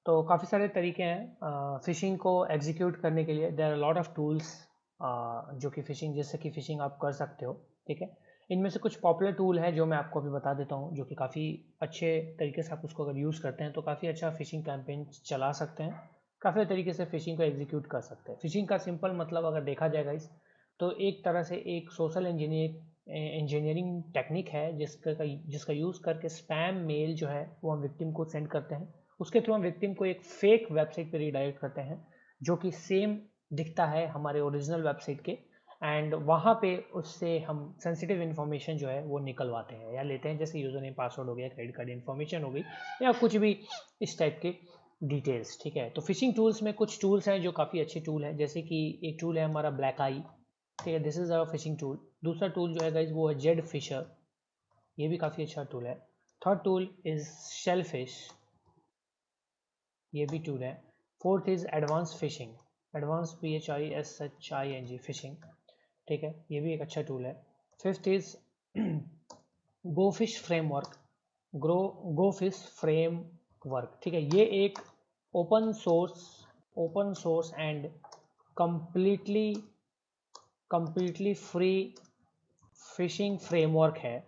तो काफ़ी सारे तरीके हैं फ़िशिंग को एग्जीक्यूट करने के लिए। There are lot of tools जो कि फ़िशिंग, जैसे कि फ़िशिंग आप कर सकते हो, ठीक है। इनमें से कुछ पॉपुलर टूल है जो मैं आपको अभी बता देता हूँ, जो कि काफ़ी अच्छे तरीके से आप उसको अगर यूज़ करते हैं तो काफ़ी अच्छा फ़िशिंग कैंपेन चला सकते हैं, काफ़ी तरीके से फ़िशिंग को एग्जीक्यूट कर सकते हैं। फ़िशिंग का सिंपल मतलब अगर देखा जाएगा इस, तो एक तरह से एक सोशल इंजीनियरिंग टेक्निक है जिसका यूज़ करके स्पैम मेल जो है वो हम विक्टिम को सेंड करते हैं। उसके थ्रू हम विक्टिम को एक फेक वेबसाइट पे रीडायरेक्ट करते हैं जो कि सेम दिखता है हमारे ओरिजिनल वेबसाइट के, एंड वहाँ पे उससे हम सेंसिटिव इन्फॉर्मेशन जो है वो निकलवाते हैं या लेते हैं, जैसे यूज़र नेम पासवर्ड हो गया, क्रेडिट कार्ड इन्फॉर्मेशन हो गई, या कुछ भी इस टाइप के डिटेल्स, ठीक है। तो फिशिंग टूल्स में कुछ टूल्स हैं जो काफ़ी अच्छे टूल हैं, जैसे कि एक टूल है हमारा ब्लैक आई, ठीक है, this is a fishing tool. दूसरा टूल जो है गाइज वो है जेड फिशर, ये भी काफ़ी अच्छा टूल है। थर्ड टूल इज़ शेलफिश, ये भी टूल है। Fourth is advance fishing, advance PHISHING fishing, ठीक है, ये भी एक अच्छा टूल है। फिफ्थ इज गोफिश फ्रेमवर्क, गोफिश फ्रेमवर्क, ठीक है, ये एक open source and completely completely free fishing framework है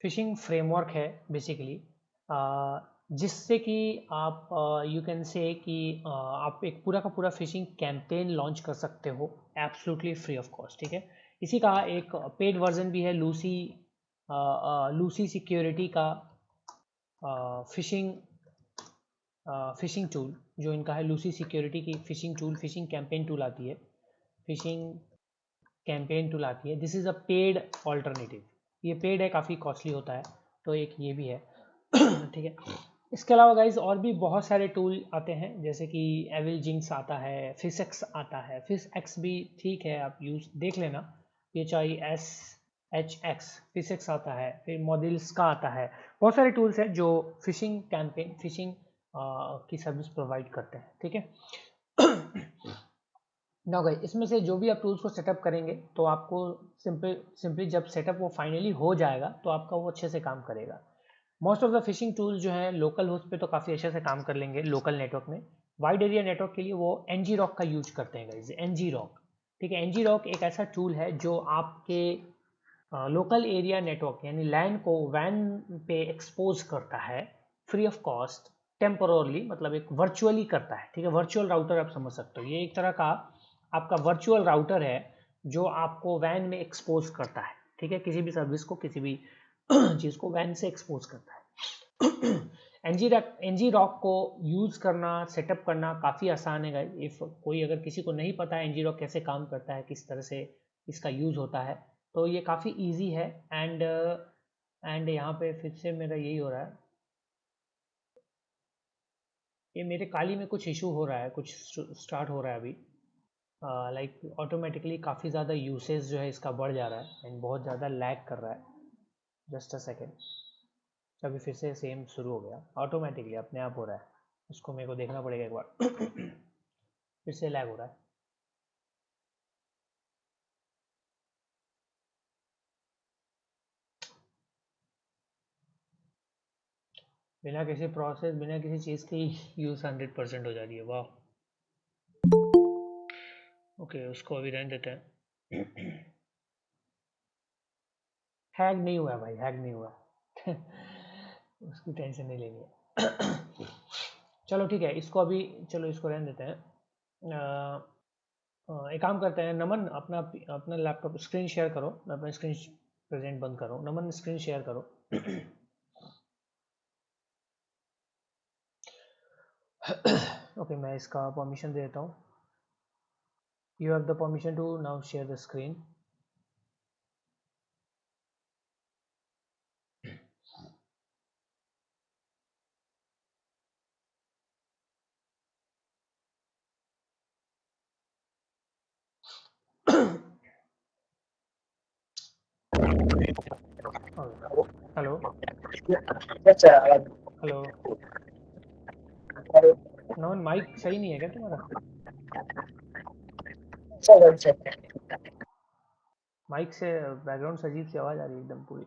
फिशिंग फ्रेमवर्क है बेसिकली, जिससे कि आप यू कैन से कि आप एक पूरा का पूरा फिशिंग कैंपेन लॉन्च कर सकते हो एब्सोल्युटली फ्री ऑफ कॉस्ट, ठीक है। इसी का एक पेड वर्जन भी है, लूसी सिक्योरिटी का फिशिंग फिशिंग टूल जो इनका है, लूसी सिक्योरिटी की फिशिंग कैंपेन टूल आती है, फिशिंग कैंपेन टूल आती है। This is a paid alternative, ये पेड है, काफ़ी कॉस्टली होता है, तो एक ये भी है ठीक है। इसके अलावा गाइज और भी बहुत सारे टूल आते हैं, जैसे कि एविल जिंक्स आता है, फिशएक्स आता है, फिशएक्स भी ठीक है, आप यूज देख लेना, PHISHX फिशएक्स आता है, फिर मॉडल्स का आता है। बहुत सारे टूल्स हैं जो फिशिंग कैंपेन फिशिंग की सर्विस प्रोवाइड करते हैं, ठीक है। ना गाइस, इसमें से जो भी आप टूल्स को सेटअप करेंगे तो आपको सिंपली जब सेटअप वो फाइनली हो जाएगा तो आपका वो अच्छे से काम करेगा। Most of the fishing tools जो है लोकल होस्ट पे तो काफ़ी अच्छे से काम कर लेंगे लोकल नेटवर्क में। वाइड एरिया नेटवर्क के लिए वो NGROK का यूज करते हैं गाइस, NGROK, ठीक है। NGROK एक ऐसा टूल है जो आपके लोकल एरिया नेटवर्क यानी लैन को वैन पे एक्सपोज करता है फ्री ऑफ कॉस्ट, टेम्पोरली, मतलब एक वर्चुअली करता है, ठीक है। वर्चुअल राउटर आप समझ सकते हो, ये एक तरह का आपका वर्चुअल राउटर है जो आपको वैन में एक्सपोज करता है, ठीक है, किसी भी सर्विस को, किसी भी चीज़ को वैन से एक्सपोज करता है। NGROK को यूज़ करना, सेटअप करना काफ़ी आसान है गाइस। इफ़ कोई अगर किसी को नहीं पता है NGROK कैसे काम करता है, किस तरह से इसका यूज़ होता है, तो ये काफ़ी इजी है। एंड यहाँ पे फिर से मेरा यही हो रहा है, ये मेरे काली में कुछ इशू हो रहा है, कुछ स्टार्ट हो रहा है अभी, लाइक ऑटोमेटिकली काफ़ी ज़्यादा यूसेज जो है इसका बढ़ जा रहा है एंड बहुत ज़्यादा लैग कर रहा है। जस्ट अ सेकेंड, अभी फिर से सेम शुरू हो गया, ऑटोमेटिकली अपने आप हो रहा है, उसको मेरे को देखना पड़ेगा एक बार। फिर से लैग हो रहा है। बिना किसी प्रोसेस, बिना किसी चीज़ की यूज़ 100% हो जा रही है, वाह। ओके, उसको अभी रहने देते हैं। हैक नहीं हुआ भाई, हैक नहीं हुआ। उसकी टेंशन नहीं लेनी है। चलो ठीक है, इसको अभी, चलो इसको रहने देते हैं। एक काम करते हैं, नमन अपना अपना लैपटॉप स्क्रीन शेयर करो, मैं अपना स्क्रीन प्रेजेंट बंद करो, नमन स्क्रीन शेयर करो। ओके, मैं इसका परमिशन दे देता हूँ। You have the permission to now share the screen. Hello hello, Naman mic सही नहीं है क्या तुम्हारा? माइक से बैकग्राउंड से अजीब सी आवाज़ आ रही है एकदम पूरी।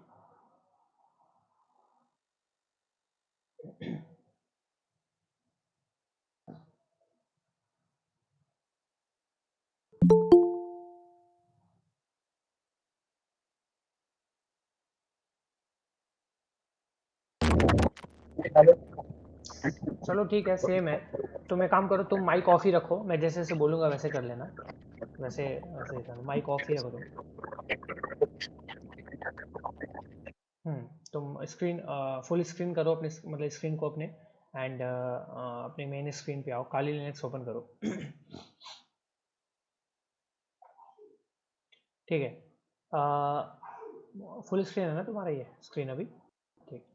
चलो ठीक है, सेम है। तुम एक काम करो, तुम माइक ऑफ ही रखो, मैं जैसे जैसे बोलूँगा वैसे कर लेना। वैसे वैसे ही करना, माइक ऑफ ही रखो तुम। तुम स्क्रीन फुल स्क्रीन करो अपने, मतलब स्क्रीन को अपने, एंड अपने मेन स्क्रीन पे आओ, काली लिनक्स ओपन करो। ठीक है, फुल स्क्रीन है ना तुम्हारा ये स्क्रीन अभी? ठीक।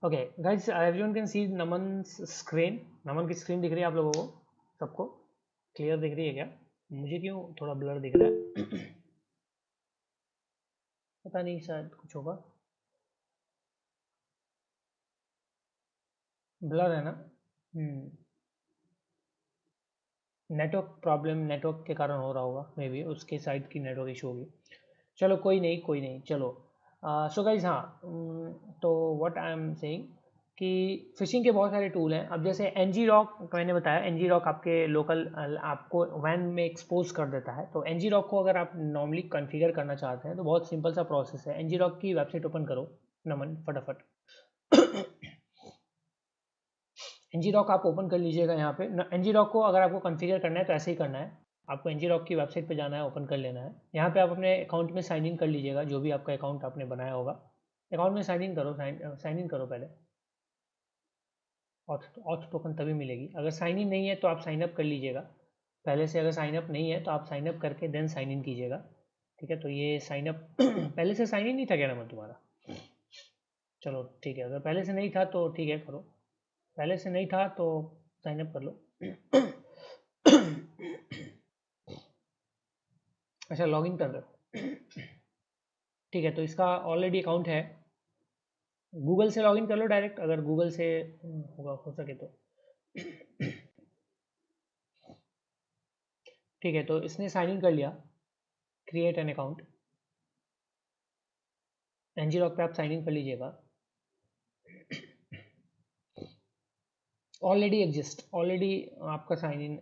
Okay guys, everyone can see Naman screen. Naman की स्क्रीन दिख रही है आप लोगों को सबको? क्लियर दिख रही है क्या? मुझे क्यों थोड़ा ब्लर दिख रहा है? पता नहीं, शायद कुछ होगा, ब्लर है ना। नेटवर्क प्रॉब्लम, नेटवर्क के कारण हो रहा होगा मे बी, उसके साइड की नेटवर्क इशू होगी। चलो कोई नहीं, कोई नहीं, चलो। सो गाइज, हाँ, तो व्हाट आई एम सेइंग कि फिशिंग के बहुत सारे टूल हैं। अब जैसे एनजी रॉक मैंने बताया, एनजी रॉक आपके लोकल आपको वैन में एक्सपोज कर देता है। तो एनजी रॉक को अगर आप नॉर्मली कॉन्फ़िगर करना चाहते हैं तो बहुत सिंपल सा प्रोसेस है। एनजी रॉक की वेबसाइट ओपन करो नमन, फटाफट। एनजी रॉक आप ओपन कर लीजिएगा यहाँ पे। एनजी रॉक को अगर आपको कॉन्फ़िगर करना है तो ऐसे ही करना है, आपको एनजी रॉक की वेबसाइट पे जाना है, ओपन कर लेना है। यहाँ पे आप अपने अकाउंट में साइन इन कर लीजिएगा, जो भी आपका अकाउंट आपने बनाया होगा। अकाउंट में साइन इन करो, साइन इन करो पहले। ऑथ टोकन तभी मिलेगी। अगर साइन इन नहीं है तो आप साइन अप कर लीजिएगा पहले से। अगर साइन अप नहीं है तो आप साइन अप करके देन साइन इन कीजिएगा। ठीक है, तो ये साइन अप पहले से साइन इन नहीं था क्या नंबर तुम्हारा? चलो ठीक है, अगर पहले से नहीं था तो ठीक है, करो। पहले से नहीं था तो साइन अप कर लो। अच्छा, लॉगिन कर रहे हो? ठीक है, तो इसका ऑलरेडी अकाउंट है। गूगल से लॉगिन कर लो डायरेक्ट, अगर गूगल से होगा हो सके तो। ठीक है, तो इसने साइन इन कर लिया, create an account. Ngrok पे आप साइन इन कर लीजिएगा। ऑलरेडी एग्जिस्ट, ऑलरेडी आपका साइन इन।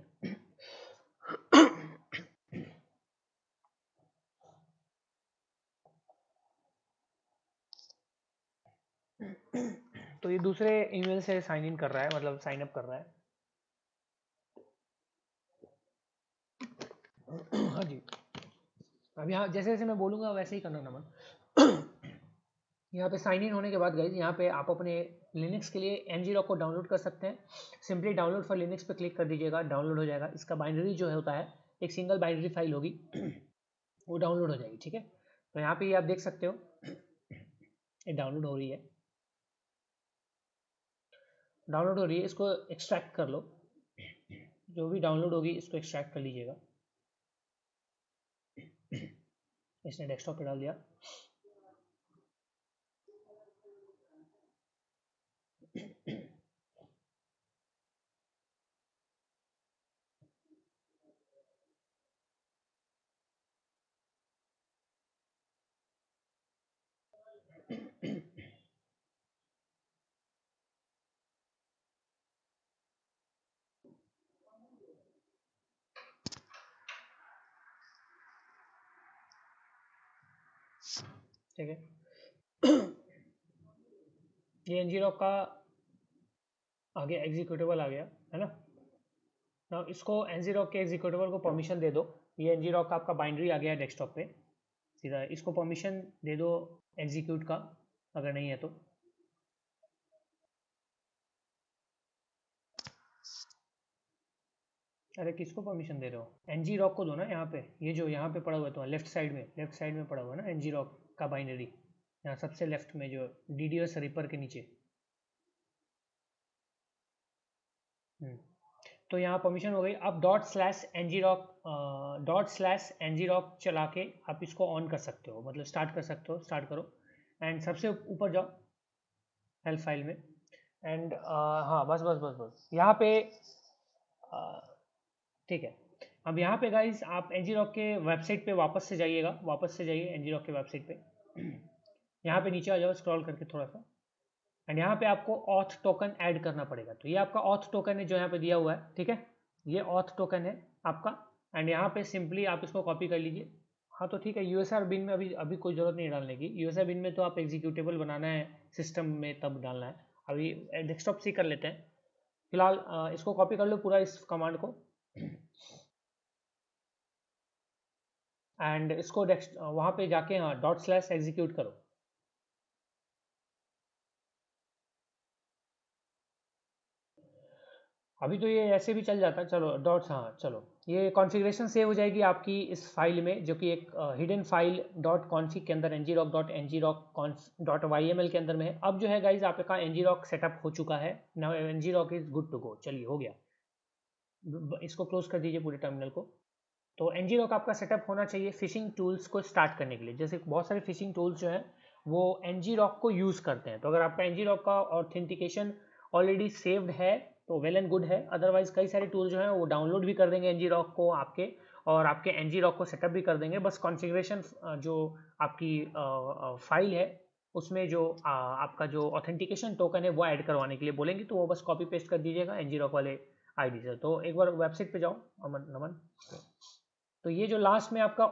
तो ये दूसरे ईमेल से साइन इन कर रहा है, मतलब साइन अप कर रहा है। हाँ जी। अब यहाँ जैसे जैसे मैं बोलूँगा वैसे ही करना नमन। यहाँ पे साइन इन होने के बाद गाइज, यहाँ पे आप अपने लिनक्स के लिए एनजी रॉक को डाउनलोड कर सकते हैं। सिंपली डाउनलोड फॉर लिनक्स पे क्लिक कर दीजिएगा, डाउनलोड हो जाएगा। इसका बाइनरी जो होता है, एक सिंगल बाइनरी फाइल होगी, वो डाउनलोड हो जाएगी। ठीक है, तो यहाँ पे ये आप देख सकते हो, ये डाउनलोड हो रही है, डाउनलोड हो रही है। इसको एक्सट्रैक्ट कर लो, जो भी डाउनलोड होगी इसको एक्सट्रैक्ट कर लीजिएगा। इसने डेस्कटॉप पे डाल दिया। ठीक है, ये एनजी रॉक का आगे एग्जीक्यूटेबल आ गया है ना। ना इसको एनजी रॉक के एग्जीक्यूटेबल को परमिशन दे दो। ये एनजी रॉक का आपका बाइनरी आ गया है डेस्कटॉप पे, सीधा इसको परमिशन दे दो एग्जीक्यूट का, अगर नहीं है तो। अरे किसको परमिशन दे रहे हो? एनजी रॉक को दो ना, यहाँ पे ये जो यहाँ पे पड़ा हुआ है तुम्हारा लेफ्ट साइड में, लेफ्ट साइड में पड़ा हुआ है ना एनजी रॉक का बाइनरी, यहाँ सबसे लेफ्ट में जो डीडीएस रिपर के नीचे। तो यहाँ परमिशन हो गई। अब ./ngRock चला के आप इसको ऑन कर सकते हो, मतलब स्टार्ट कर सकते हो। स्टार्ट करो एंड सबसे ऊपर जाओ हेल्प फाइल में, एंड हाँ बस बस बस बस यहाँ पे ठीक है, अब यहाँ पे गाइज आप ngrok के वेबसाइट पे वापस से जाइएगा, वापस से जाइए ngrok के वेबसाइट पे। यहाँ पे नीचे आ जाओ स्क्रॉल करके थोड़ा सा, एंड यहाँ पे आपको ऑथ टोकन ऐड करना पड़ेगा। तो ये आपका ऑथ टोकन है जो यहाँ पे दिया हुआ है, ठीक है, ये ऑथ टोकन है आपका, एंड यहाँ पे सिंपली आप इसको कॉपी कर लीजिए। हाँ तो ठीक है, यूएसआर बिन में अभी अभी कोई ज़रूरत नहीं डालने की। यूएसआर बिन में तो आप एग्जीक्यूटेबल बनाना है सिस्टम में तब डालना है, अभी डेस्कटॉप से कर लेते हैं फिलहाल। इसको कॉपी कर लो पूरा इस कमांड को, एंड इसको वहाँ पे जाके हाँ ./ एग्जीक्यूट करो। अभी तो ये ऐसे भी चल जाता है, चलो डॉट्स, हाँ चलो ये कॉन्फ़िगरेशन सेव हो जाएगी आपकी इस फाइल में, जो कि एक हिडन फाइल .config के अंदर ngrok.yml के अंदर में है। अब जो है गाइज आपका ngrok सेटअप हो चुका है, now ngrok is good to go. चलिए हो गया, इसको क्लोज कर दीजिए पूरे टर्मिनल को। तो ngrok आपका सेटअप होना चाहिए फिशिंग टूल्स को स्टार्ट करने के लिए। जैसे बहुत सारे फिशिंग टूल्स जो हैं वो ngrok को यूज़ करते हैं, तो अगर आपका ngrok का ऑथेंटिकेशन ऑलरेडी सेव्ड है तो वेल एंड गुड है। अदरवाइज कई सारे टूल जो हैं वो डाउनलोड भी कर देंगे ngrok को आपके, और आपके ngrok को सेटअप भी कर देंगे। बस कॉन्फ़िगरेशन जो आपकी फाइल है उसमें जो आपका जो ऑथेंटिकेशन टोकन है वो ऐड करवाने के लिए बोलेंगे, तो वो बस कॉपी पेस्ट कर दीजिएगा ngrok वाले आईडी से। तो एक बार वेबसाइट पे जाओ नमन। तो ये जो लास्ट में आपका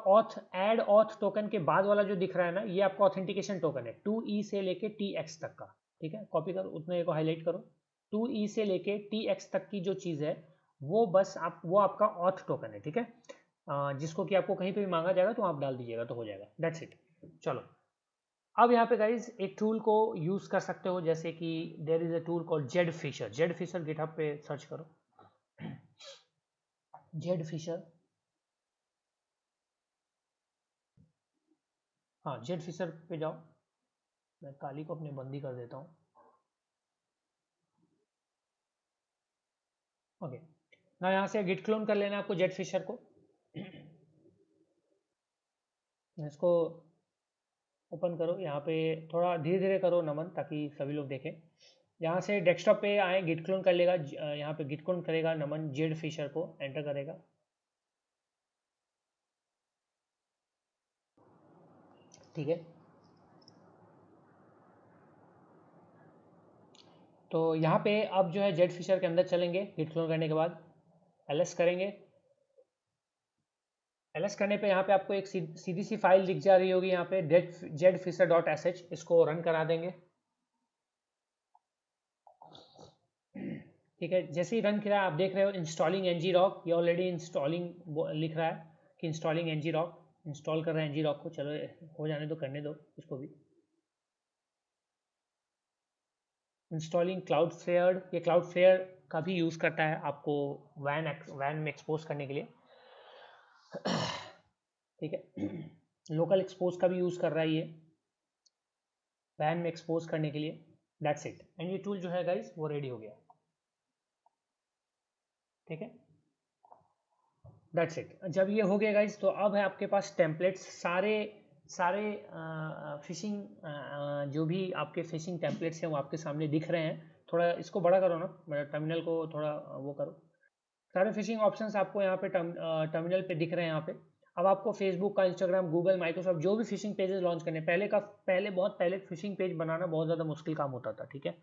ऐड ऑथ टोकन के बाद वाला जो दिख रहा है ना, ये आपका ऑथेंटिकेशन टोकन है 2e से लेके tx तक का, ठीक है, कॉपी करो, उतने को हाईलाइट करो। 2e से लेके tx तक की जो चीज़ है वो बस वो आपका ऑथ टोकन है, ठीक है, जिसको कि आपको कहीं पे भी मांगा जाएगा तो आप डाल दीजिएगा तो हो जाएगा, दैट्स इट। चलो अब यहाँ पे गाइज एक टूल को यूज़ कर सकते हो, जैसे कि there is a tool called Z fisher GitHub पे सर्च करो जेड फिशर। हाँ जेड फिशर पे जाओ, मैं काली को अपने बंदी कर देता हूँ। ओके ना, यहाँ से गिट क्लोन कर लेना आपको जेड फिशर को। इसको ओपन करो, यहाँ पे थोड़ा धीरे धीरे करो नमन ताकि सभी लोग देखें। यहाँ से डेस्कटॉप पे आए, गिट क्लोन कर लेगा, यहाँ पे गिट क्लोन करेगा नमन, जेड फिशर को एंटर करेगा, ठीक है। तो यहाँ पे अब जो है जेड फिशर के अंदर चलेंगे, गिट क्लोन करने के बाद ls करेंगे। ls करने पे यहाँ पे आपको एक सीधी सी फाइल दिख जा रही होगी यहाँ पे jedfisher.sh, इसको रन करा देंगे, ठीक है। जैसे ही रन किया आप देख रहे हो इंस्टॉलिंग ngrok, ये ऑलरेडी इंस्टॉलिंग लिख रहा है कि इंस्टॉलिंग ngrok, इंस्टॉल कर रहे हैं ngrok को। चलो हो जाने दो, करने दो इसको भी। इंस्टॉलिंग क्लाउडफ्लेयर, ये क्लाउडफ्लेयर का भी यूज़ करता है आपको वैन में एक्सपोज करने के लिए, ठीक है। लोकल एक्सपोज का भी यूज़ कर रहा है ये वैन में एक्सपोज करने के लिए, दैट्स इट। एंड ये टूल जो है गाइज वो रेडी हो गया, ठीक है, दैट्स इट। जब ये हो गया गाइज तो अब है आपके पास टेम्पलेट्स, सारे सारे फिशिंग जो भी आपके फिशिंग टेम्पलेट्स हैं वो आपके सामने दिख रहे हैं। थोड़ा इसको बड़ा करो ना, मेरा टर्मिनल को थोड़ा वो करो। सारे फिशिंग ऑप्शंस आपको यहाँ पे टर्मिनल पे दिख रहे हैं यहाँ पे। अब आपको फेसबुक का, इंस्टाग्राम, गूगल, माइक्रोसॉफ्ट जो भी फिशिंग पेजेस लॉन्च करने, बहुत पहले फिशिंग पेज बनाना बहुत ज़्यादा मुश्किल काम होता था, ठीक है,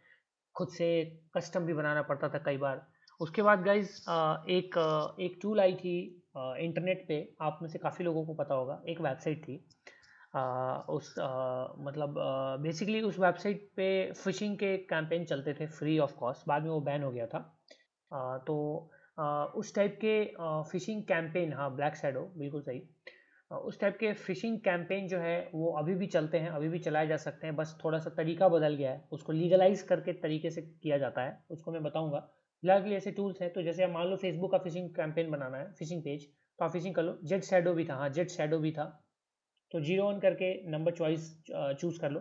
खुद से कस्टम भी बनाना पड़ता था कई बार। उसके बाद गाइज एक टूल आई थी इंटरनेट पे, आप में से काफ़ी लोगों को पता होगा, एक वेबसाइट थी मतलब बेसिकली उस वेबसाइट पे फिशिंग के कैंपेन चलते थे फ्री ऑफ कॉस्ट, बाद में वो बैन हो गया था। तो उस टाइप के फिशिंग कैंपेन, हाँ ब्लैक शैडो बिल्कुल सही, उस टाइप के फिशिंग कैंपेन जो है वो अभी भी चलते हैं, अभी भी चलाए जा सकते हैं, बस थोड़ा सा तरीका बदल गया है, उसको लीगलाइज करके तरीके से किया जाता है, उसको मैं बताऊंगा। फिलहाल के लिए ऐसे टूल्स हैं, तो जैसे आप मान लो फेसबुक का फिशिंग कैंपेन बनाना है, फिशिंग पेज, तो आप फिशिंग कर लो, जेड शैडो भी था, हाँ जेड शैडो भी था, तो 01 करके नंबर चॉइस चूज कर लो।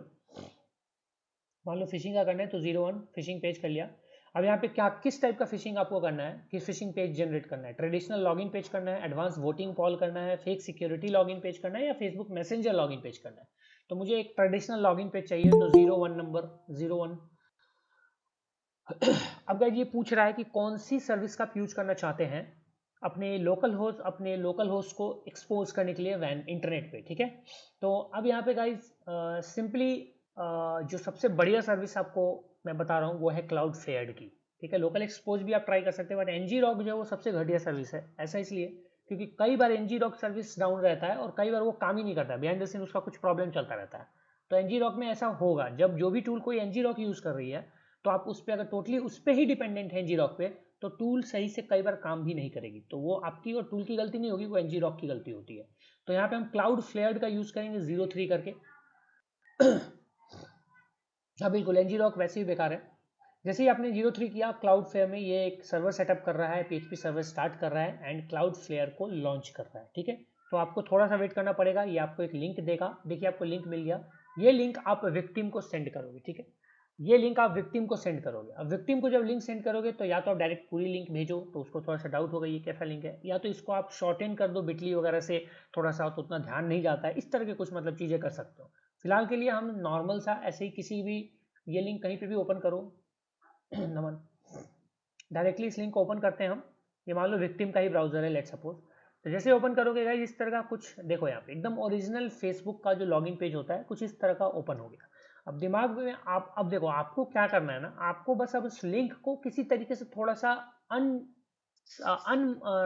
मान लो फिशिंग का करना है तो 01 फिशिंग पेज कर लिया। अब यहाँ पे क्या किस टाइप का फिशिंग आपको करना है, किस फिशिंग पेज जनरेट करना है, ट्रेडिशनल लॉगिन पेज करना है, एडवांस वोटिंग कॉल करना है, फेक सिक्योरिटी लॉगिन पेज करना है, या फेसबुक मैसेंजर लॉगिन पेज करना है। तो मुझे एक ट्रेडिशनल लॉगिन पेज चाहिए, तो 01 नंबर 01। अब गाइस ये पूछ रहा है कि कौन सी सर्विस का आप यूज करना चाहते हैं, अपने लोकल होस्ट को एक्सपोज करने के लिए वैन इंटरनेट पे, ठीक है। तो अब यहाँ पे गाइज सिंपली जो सबसे बढ़िया सर्विस आपको मैं बता रहा हूँ वो है क्लाउड फेयर की, ठीक है। लोकल एक्सपोज भी आप ट्राई कर सकते हैं, बट ngrok जो है वो सबसे घटिया सर्विस है। ऐसा इसलिए क्योंकि कई बार ngrok सर्विस डाउन रहता है और कई बार वो काम ही नहीं करता, बिहाइंड द सीन उसका कुछ प्रॉब्लम चलता रहता है। तो ngrok में ऐसा होगा, जब जो भी टूल कोई ngrok यूज कर रही है तो आप उस पर अगर टोटली उस पर ही डिपेंडेंट है ngrok पे, तो टूल सही से कई बार काम भी नहीं करेगी। तो वो आपकी और टूल की गलती नहीं होगी, वो ngrok की गलती होती है। तो यहाँ पे हम क्लाउड फ्लेयर्ड का यूज करेंगे 03 करके। हाँ बिल्कुल, ngrok वैसे ही बेकार है। जैसे ही आपने 03 किया, क्लाउड फ्लेयर में ये एक सर्वर सेटअप कर रहा है, PHP सर्वर स्टार्ट कर रहा है एंड क्लाउड फ्लेयर को लॉन्च कर रहा है, ठीक है। तो आपको थोड़ा सा वेट करना पड़ेगा, ये आपको एक लिंक देगा। देखिए आपको लिंक मिल गया, ये लिंक आप विक्टिम को सेंड करोगे, ठीक है। ये लिंक आप विक्टिम को सेंड करोगे। अब विक्टिम को जब लिंक सेंड करोगे तो या तो आप डायरेक्ट पूरी लिंक भेजो, तो उसको थोड़ा सा डाउट होगा ये कैसा लिंक है, या तो इसको आप शॉर्टेन कर दो बिटली वगैरह से, थोड़ा सा तो उतना ध्यान नहीं जाता है। इस तरह के कुछ मतलब चीज़ें कर सकते हो। फिलहाल के लिए हम नॉर्मल सा ऐसे ही किसी भी, ये लिंक कहीं पे भी ओपन करो नमन, डायरेक्टली इस लिंक को ओपन करते हैं हम। ये मान लो विक्टिम का ही ब्राउजर है, लेट सपोज। तो जैसे ओपन करोगे गाइस, इस तरह का कुछ देखो यहाँ पे एकदम ओरिजिनल फेसबुक का जो लॉगिन पेज होता है कुछ इस तरह का ओपन हो गया। अब दिमाग में आप, अब देखो आपको क्या करना है ना, आपको बस अब उस लिंक को किसी तरीके से थोड़ा सा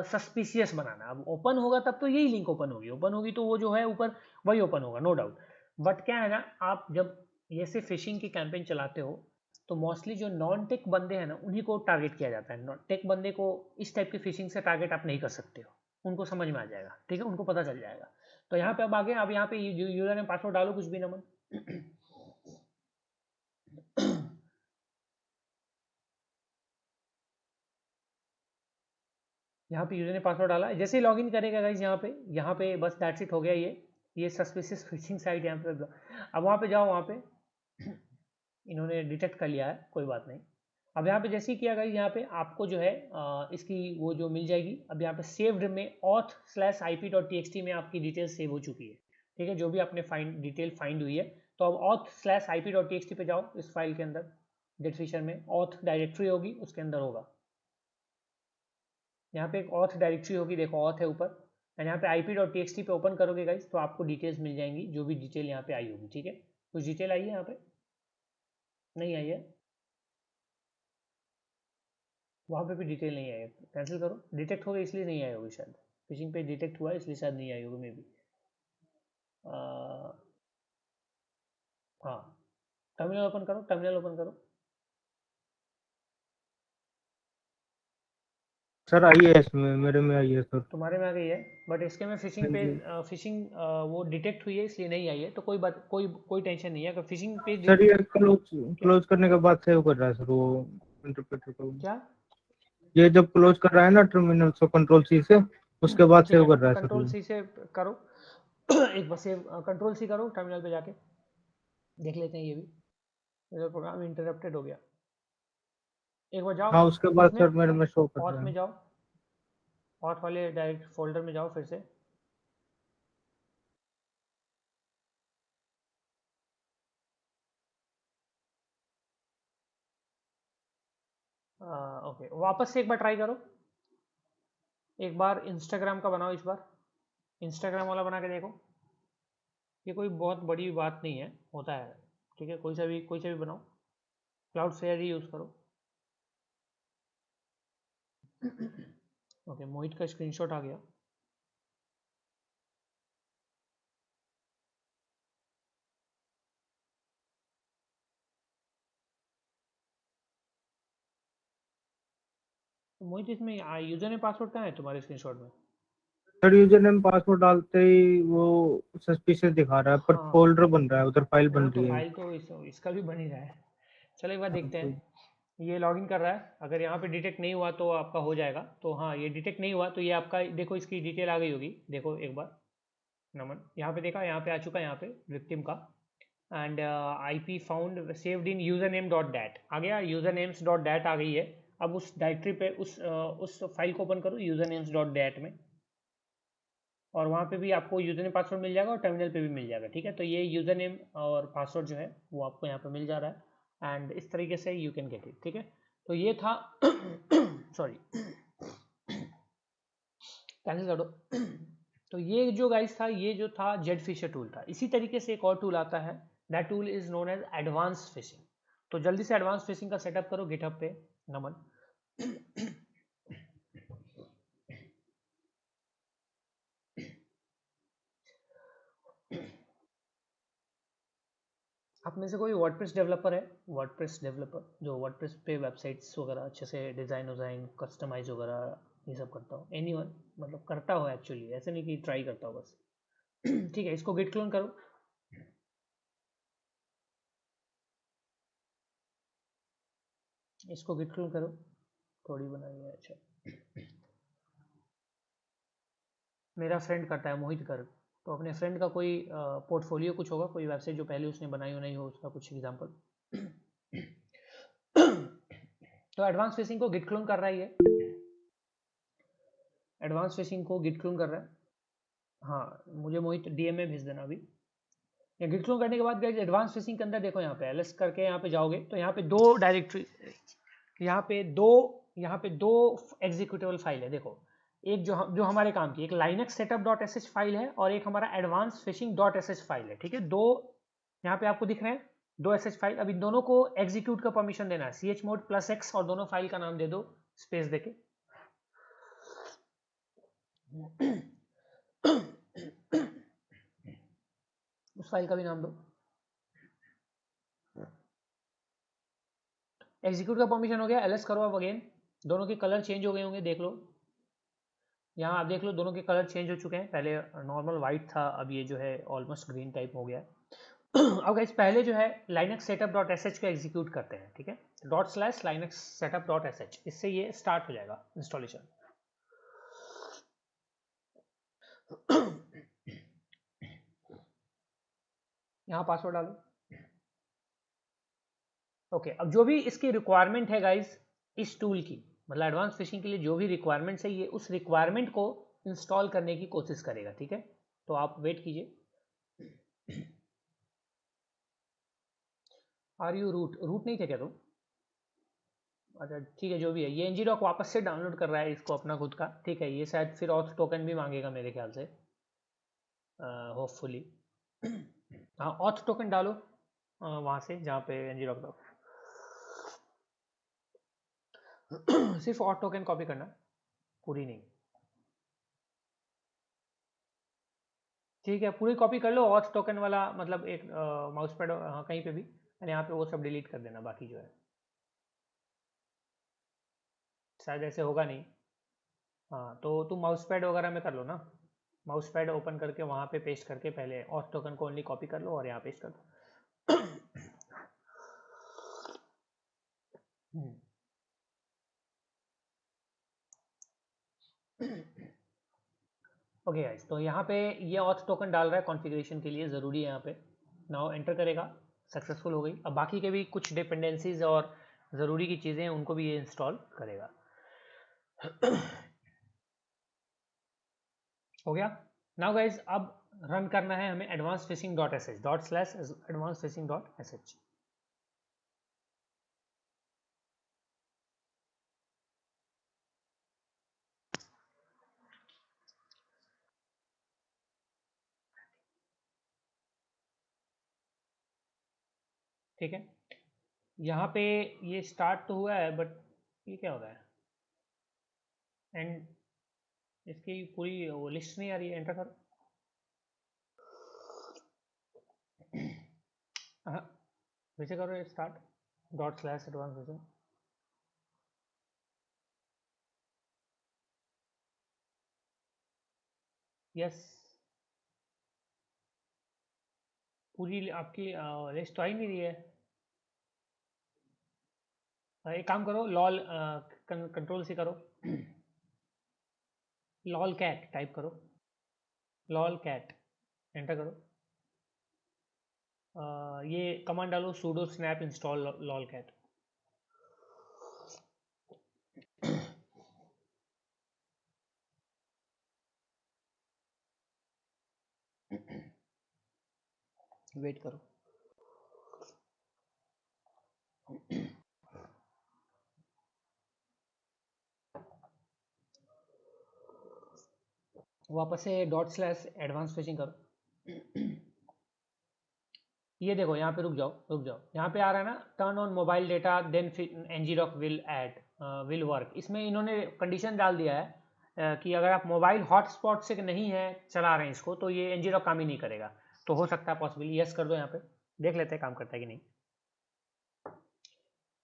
सस्पिशियस बनाना। अब ओपन होगा तब तो यही लिंक ओपन होगी तो वो जो है ऊपर वही ओपन होगा, नो डाउट। बट क्या है ना, आप जब ऐसे फिशिंग की कैंपेन चलाते हो तो मोस्टली जो नॉन टेक बंदे हैं ना उन्हीं को टारगेट किया जाता है। टेक बंदे को इस टाइप की फिशिंग से टारगेट आप नहीं कर सकते हो, उनको समझ में आ जाएगा, ठीक है, उनको पता चल जाएगा। तो यहाँ पे अब आगे, अब यहाँ पे यूजर ने पासवर्ड डालो कुछ भी नमन। यहाँ पे यूजर ने पासवर्ड डाला, जैसे ही लॉगिन करेगा गाइज यहाँ पे बस दैट्स इट, हो गया ये सस्पिशियस फिशिंग साइट यहाँ पे। अब वहाँ पे जाओ, वहाँ पे इन्होंने डिटेक्ट कर लिया है, कोई बात नहीं। अब यहाँ पे जैसे ही किया गाइज, यहाँ पे आपको जो है इसकी वो जो मिल जाएगी। अब यहाँ पे सेव्ड में auth/ip.txt में आपकी डिटेल सेव हो चुकी है, ठीक है, जो भी आपने डिटेल फाइंड हुई है। तो अब auth/ip.txt पे जाओ, इस फाइल के अंदर डिस्क्रिप्शन में auth डायरेक्टरी होगी, उसके अंदर होगा। यहाँ पे एक ऑथ डायरेक्टरी होगी, देखो ऑथ है ऊपर, एंड यहाँ पे ip.txt पे ओपन करोगे गाइस तो आपको डिटेल्स मिल जाएंगी, जो भी डिटेल यहाँ पे आई होगी, ठीक है। कुछ डिटेल आई है यहाँ पे, नहीं आई है, वहाँ पे भी डिटेल नहीं आई है, कैंसिल करो। डिटेक्ट हो गई इसलिए नहीं आई होगी शायद, फिशिंग पे डिटेक्ट हुआ है इसलिए शायद नहीं आई होगी मे बी। हाँ, टर्मिनल ओपन करो, टर्मिनल ओपन करो। सर आई है, इसमें मेरे में आई है सर। तुम्हारे में आ गई है, बट इसके में फिशिंग हाँ पे जी फिशिंग वो डिटेक्ट हुई है इसलिए नहीं आई है। तो कोई बात, कोई टेंशन नहीं है अगर फिशिंग पे सर, ये क्लोज क्या क्लोज करने के बाद सेव कर रहा है सर वो इंटरप्रेटर को। क्या ये जब क्लोज कर रहा है ना टर्मिनल से कंट्रोल सी से, उसके बाद ठीक सेव है, कर रहा है सर कंट्रोल वो। सी से करो। एक बार सेव कंट्रोल सी करो टर्मिनल पे जाके, देख लेते हैं ये भी। मेरा प्रोग्राम इंटरप्टेड हो गया। एक बार जाओ हाँ, उसके बाद इसमें, सर मेरे में शो कर ऑथ रहा में है। जाओ, ऑथ वाले डायरेक्ट फोल्डर में जाओ फिर से। ओके, वापस से एक बार ट्राई करो। एक बार इंस्टाग्राम का बनाओ, इस बार इंस्टाग्राम वाला बना के देखो। ये कोई बहुत बड़ी बात नहीं है, होता है, ठीक है। कोई सा भी बनाओ, क्लाउड फेयर ही यूज़ करो। ओके, मोहित का स्क्रीनशॉट आ गया। तो मोहित इसमें यूजर ने पासवर्ड कहाँ है तुम्हारे स्क्रीनशॉट में? सर यूजर नेम पासवर्ड डालते ही वो सस्पिशियस दिखा रहा है, पर हाँ, फोल्डर बन रहा है, उधर फाइल वो बन तो रही है। फाइल तो इसका भी बन ही रहा है। चलो एक बार हाँ देखते तो हैं। ये लॉगिन कर रहा है, अगर यहाँ पे डिटेक्ट नहीं हुआ तो आपका हो जाएगा। तो हाँ, ये डिटेक्ट नहीं हुआ तो ये आपका, देखो इसकी डिटेल आ गई होगी, देखो एक बार नमन, यहाँ पे देखा, यहाँ पे आ चुका है, यहाँ पे विक्टिम का and IP found saved in user name dot dat आ गया, यूजर नेम्स डॉट डैट आ गई है। अब उस डायरेक्टरी पे उस फाइल को ओपन करो यूजर नेम्स डॉट डैट में, और वहाँ पे भी आपको यूजर नेम पासवर्ड मिल जाएगा और टर्मिनल पे भी मिल जाएगा, ठीक है। तो ये यूजर नेम और पासवर्ड जो है वो आपको यहाँ पे मिल जा रहा है एंड इस तरीके से यू कैन गेट इट, ठीक है। तो ये था सॉरी कैंसिल कर दो। तो ये जो गाइस था, ये जो था जेट फिशर टूल था। इसी तरीके से एक और टूल आता है, that tool is known as advance phishing. तो जल्दी से एडवांस फिशिंग का सेटअप करो गिटहब पे, नमन। आप में से कोई वर्डप्रेस डेवलपर है? वर्डप्रेस डेवलपर जो वर्डप्रेस पे वेबसाइट्स वगैरह अच्छे से डिज़ाइन कस्टमाइज वगैरह ये सब करता हो? एनीवन, मतलब करता हो एक्चुअली, ऐसे नहीं कि ट्राई करता हो बस। ठीक है, इसको गिट क्लोन करो। इसको गिट क्लोन करो, थोड़ी बनाई है। अच्छा, मेरा फ्रेंड करता है, मोहित कर। तो अपने फ्रेंड का कोई पोर्टफोलियो कुछ होगा, कोई वेबसाइट जो पहले उसने बनाई हो नहीं हो, उसका कुछ एग्जांपल। तो एडवांस फेसिंग को गिट क्लोन कर रहा है ये, एडवांस फेसिंग को गिट क्लोन कर रहा है। हाँ, मुझे मोहित डीएम में भेज देना अभी। या गिट क्लोन करने के बाद गाइस एडवांस फेसिंग के अंदर देखो, यहाँ पे एलएस करके यहाँ पे जाओगे तो यहाँ पे दो डायरेक्टरी, यहाँ पे दो एग्जीक्यूटेबल फाइल है। देखो, एक जो हमारे काम की, एक Linux setup dot S H file है और एक हमारा advance fishing dot S H file है। ठीक है, दो यहाँ पे आपको दिख रहे हैं, दो एस एच फाइल। अब इन दोनों को एग्जीक्यूट का परमिशन देना है, C H mod plus X, और दोनों फाइल का नाम दे दो स्पेस देके। उस फाइल का भी नाम दो। एग्जीक्यूट का परमिशन हो गया, एलएस करो अब अगेन। दोनों के कलर चेंज हो गए होंगे, देख लो। यहाँ आप देख लो, दोनों के कलर चेंज हो चुके हैं। पहले नॉर्मल वाइट था, अब ये जो है ऑलमोस्ट ग्रीन टाइप हो गया है। अब गाइस पहले जो है Linux setup dot S H को एग्जीक्यूट करते हैं। ठीक है, /linux setup dot S H, इससे ये स्टार्ट हो जाएगा इंस्टॉलेशन। यहाँ पासवर्ड डालो। ओके, अब जो भी इसकी रिक्वायरमेंट है गाइस, इस टूल की, मतलब एडवांस फिशिंग के लिए जो भी रिक्वायरमेंट्स है, ये उस रिक्वायरमेंट को इंस्टॉल करने की कोशिश करेगा। ठीक है, तो आप वेट कीजिए। आर यू रूट नहीं थे क्या तुम? अच्छा ठीक है, जो भी है, ये ngrok वापस से डाउनलोड कर रहा है इसको अपना खुद का। ठीक है, ये शायद फिर ऑथ टोकन भी मांगेगा मेरे ख्याल से, होपफुली। हाँ, ऑथ टोकन डालो वहाँ से जहाँ पे ngrok था। सिर्फ ऑथ टोकन कॉपी करना, पूरी नहीं। ठीक है, पूरी कॉपी कर लो ऑथ टोकन वाला, मतलब एक माउस पैड हाँ कहीं पे भी, और यहाँ पे वो सब डिलीट कर देना बाकी जो है। शायद ऐसे होगा नहीं। हाँ, तो तुम माउस पैड वगैरह में कर लो ना, माउस पैड ओपन करके वहाँ पे पेस्ट करके पहले ऑथ टोकन को ओनली कॉपी कर लो और यहाँ पेस्ट कर दो। ओके गाइस, तो यहाँ पे ये ऑथ टोकन डाल रहा है कॉन्फ़िगरेशन के लिए, ज़रूरी है यहाँ पे। नाउ एंटर करेगा, सक्सेसफुल हो गई। अब बाकी के भी कुछ डिपेंडेंसीज और ज़रूरी की चीज़ें हैं, उनको भी ये इंस्टॉल करेगा। हो गया। नाउ गाइस, अब रन करना है हमें advance fishing dot S H, advance fishing dot S H. ठीक है, यहाँ पे ये स्टार्ट तो हुआ है, बट ये क्या हो रहा है? एंड इसकी पूरी वो लिस्ट नहीं आ रही है, एंटर करो। हाँ, वैसे करो स्टार्ट ./एडवांस फिशिंग। यस, पूरी आपकी लिस्ट तो आ ही नहीं रही है। एक काम करो, लॉल कंट्रोल से करो, लॉल कैट टाइप करो, लॉल कैट, एंटर करो। ये कमांड डालो, sudo snap install lolcat। Wait करो। वापस से ./एडवांस फिशिंग करो। ये देखो यहाँ पे रुक जाओ, यहाँ पे आ रहा है ना, turn on mobile data then ngrok will work. इसमें इन्होंने कंडीशन डाल दिया है कि अगर आप मोबाइल हॉटस्पॉट से नहीं है चला रहे हैं इसको, तो ये ngrok काम ही नहीं करेगा। तो हो सकता है पॉसिबल, यस कर दो यहाँ पे, देख लेते हैं काम करता है कि नहीं।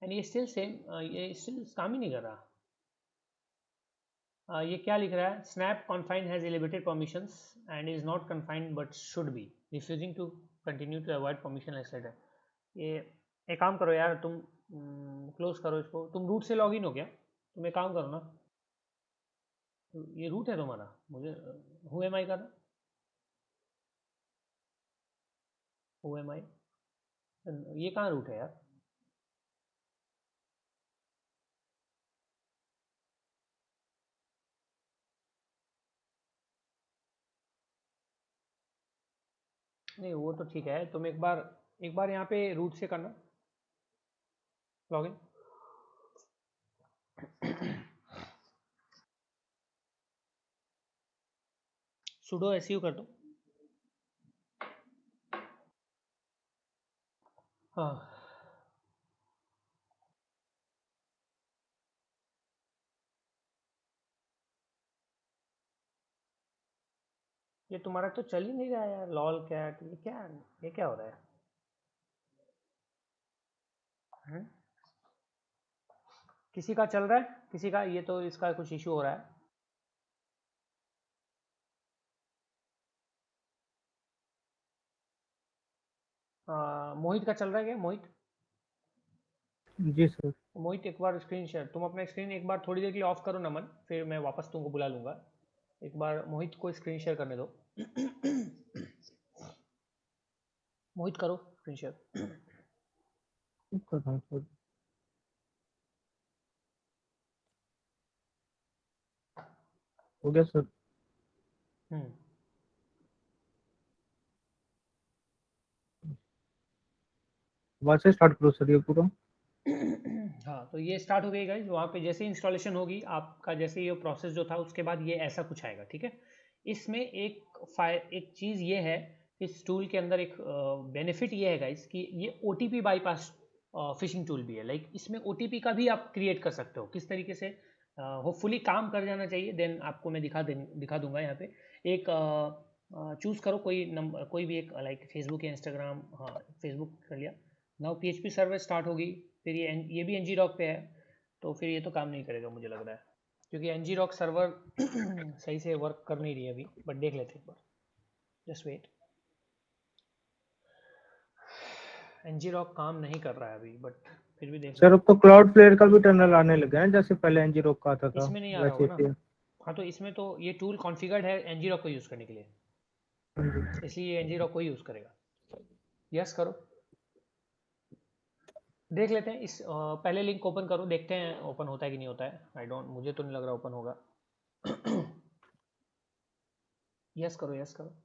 एंड ये स्टिल सेम, ये स्टिल काम ही नहीं कर रहा। ये क्या लिख रहा है, snap confine has limited permissions and is not confined but should be refusing to continue to avoid permission एक्सेटर। ये एक काम करो यार, तुम क्लोज करो इसको। तुम रूट से लॉगिन हो गया, तुम एक काम करो ना, ये रूट है तुम्हारा, मुझे हु एम आई करना, हु एम आई, ये कहाँ रूट है यार। नहीं वो तो ठीक है, तुम एक बार यहाँ पे रूट से करना लॉगिन। सुडो एसयू कर दो। हाँ ये तुम्हारा तो चल ही नहीं रहा है यार, लॉल कैट, ये क्या हो रहा है। हम्म? किसी का चल रहा है, किसी का, ये तो इसका कुछ इशू हो रहा है। मोहित का चल रहा है क्या, मोहित? जी सर। मोहित एक बार स्क्रीन शेयर, तुम अपना स्क्रीन एक बार थोड़ी देर के लिए ऑफ करो नमन, फिर मैं वापस तुमको बुला लूंगा। एक बार मोहित को स्क्रीन शेयर करने दो। मोहित करो स्क्रीन शेयर। कर रहा हूँ सर। हो गया सर। हम्म वहाँ से स्टार्ट करो सर ये पूरा। हाँ तो ये स्टार्ट हो गई गाइज, वहाँ पे जैसे इंस्टॉलेशन होगी आपका, जैसे ये प्रोसेस जो था उसके बाद ये ऐसा कुछ आएगा, ठीक है। इसमें एक चीज़ ये है, इस टूल के अंदर एक बेनिफिट ये है गाइज कि ये OTP बाईपास फिशिंग टूल भी है। लाइक इसमें OTP का भी आप क्रिएट कर सकते हो, किस तरीके से होपफुली काम कर जाना चाहिए। देन आपको मैं दिखा दूंगा यहाँ पे। एक चूज़ करो कोई नंबर, कोई भी एक, लाइक फेसबुक या इंस्टाग्राम। हाँ फेसबुक कर लिया। नाउ PHP सर्वर स्टार्ट होगी, फिर ये भी ngrok पे है, तो फिर ये तो काम नहीं करेगा मुझे लग रहा है, क्योंकि ngrok सर्वर सही से वर्क कर नहीं रही है अभी, बट देख लेते एक बार, जस्ट वेट। ngrok काम नहीं कर रहा है अभी, बट फिर भी देख सर लेते अब तो क्लाउड फ्लेयर का भी टर्नल आने लगा है, जैसे पहले एनजीरो का आता हैं। था इसमें नहीं आ रहा वैसे होगा ना। ही। हाँ तो इसमें तो ये टूल कॉन्फ़िगर्ड है ngrok को यूज़ करने के लिए, इसलिए ये ngrok को ही यूज़ करेगा। यस करो, देख लेते हैं इस पहले लिंक ओपन करो, देखते हैं ओपन होता है कि नहीं होता है। आई डोंट, मुझे तो नहीं लग रहा ओपन होगा। यस करो, यस करो।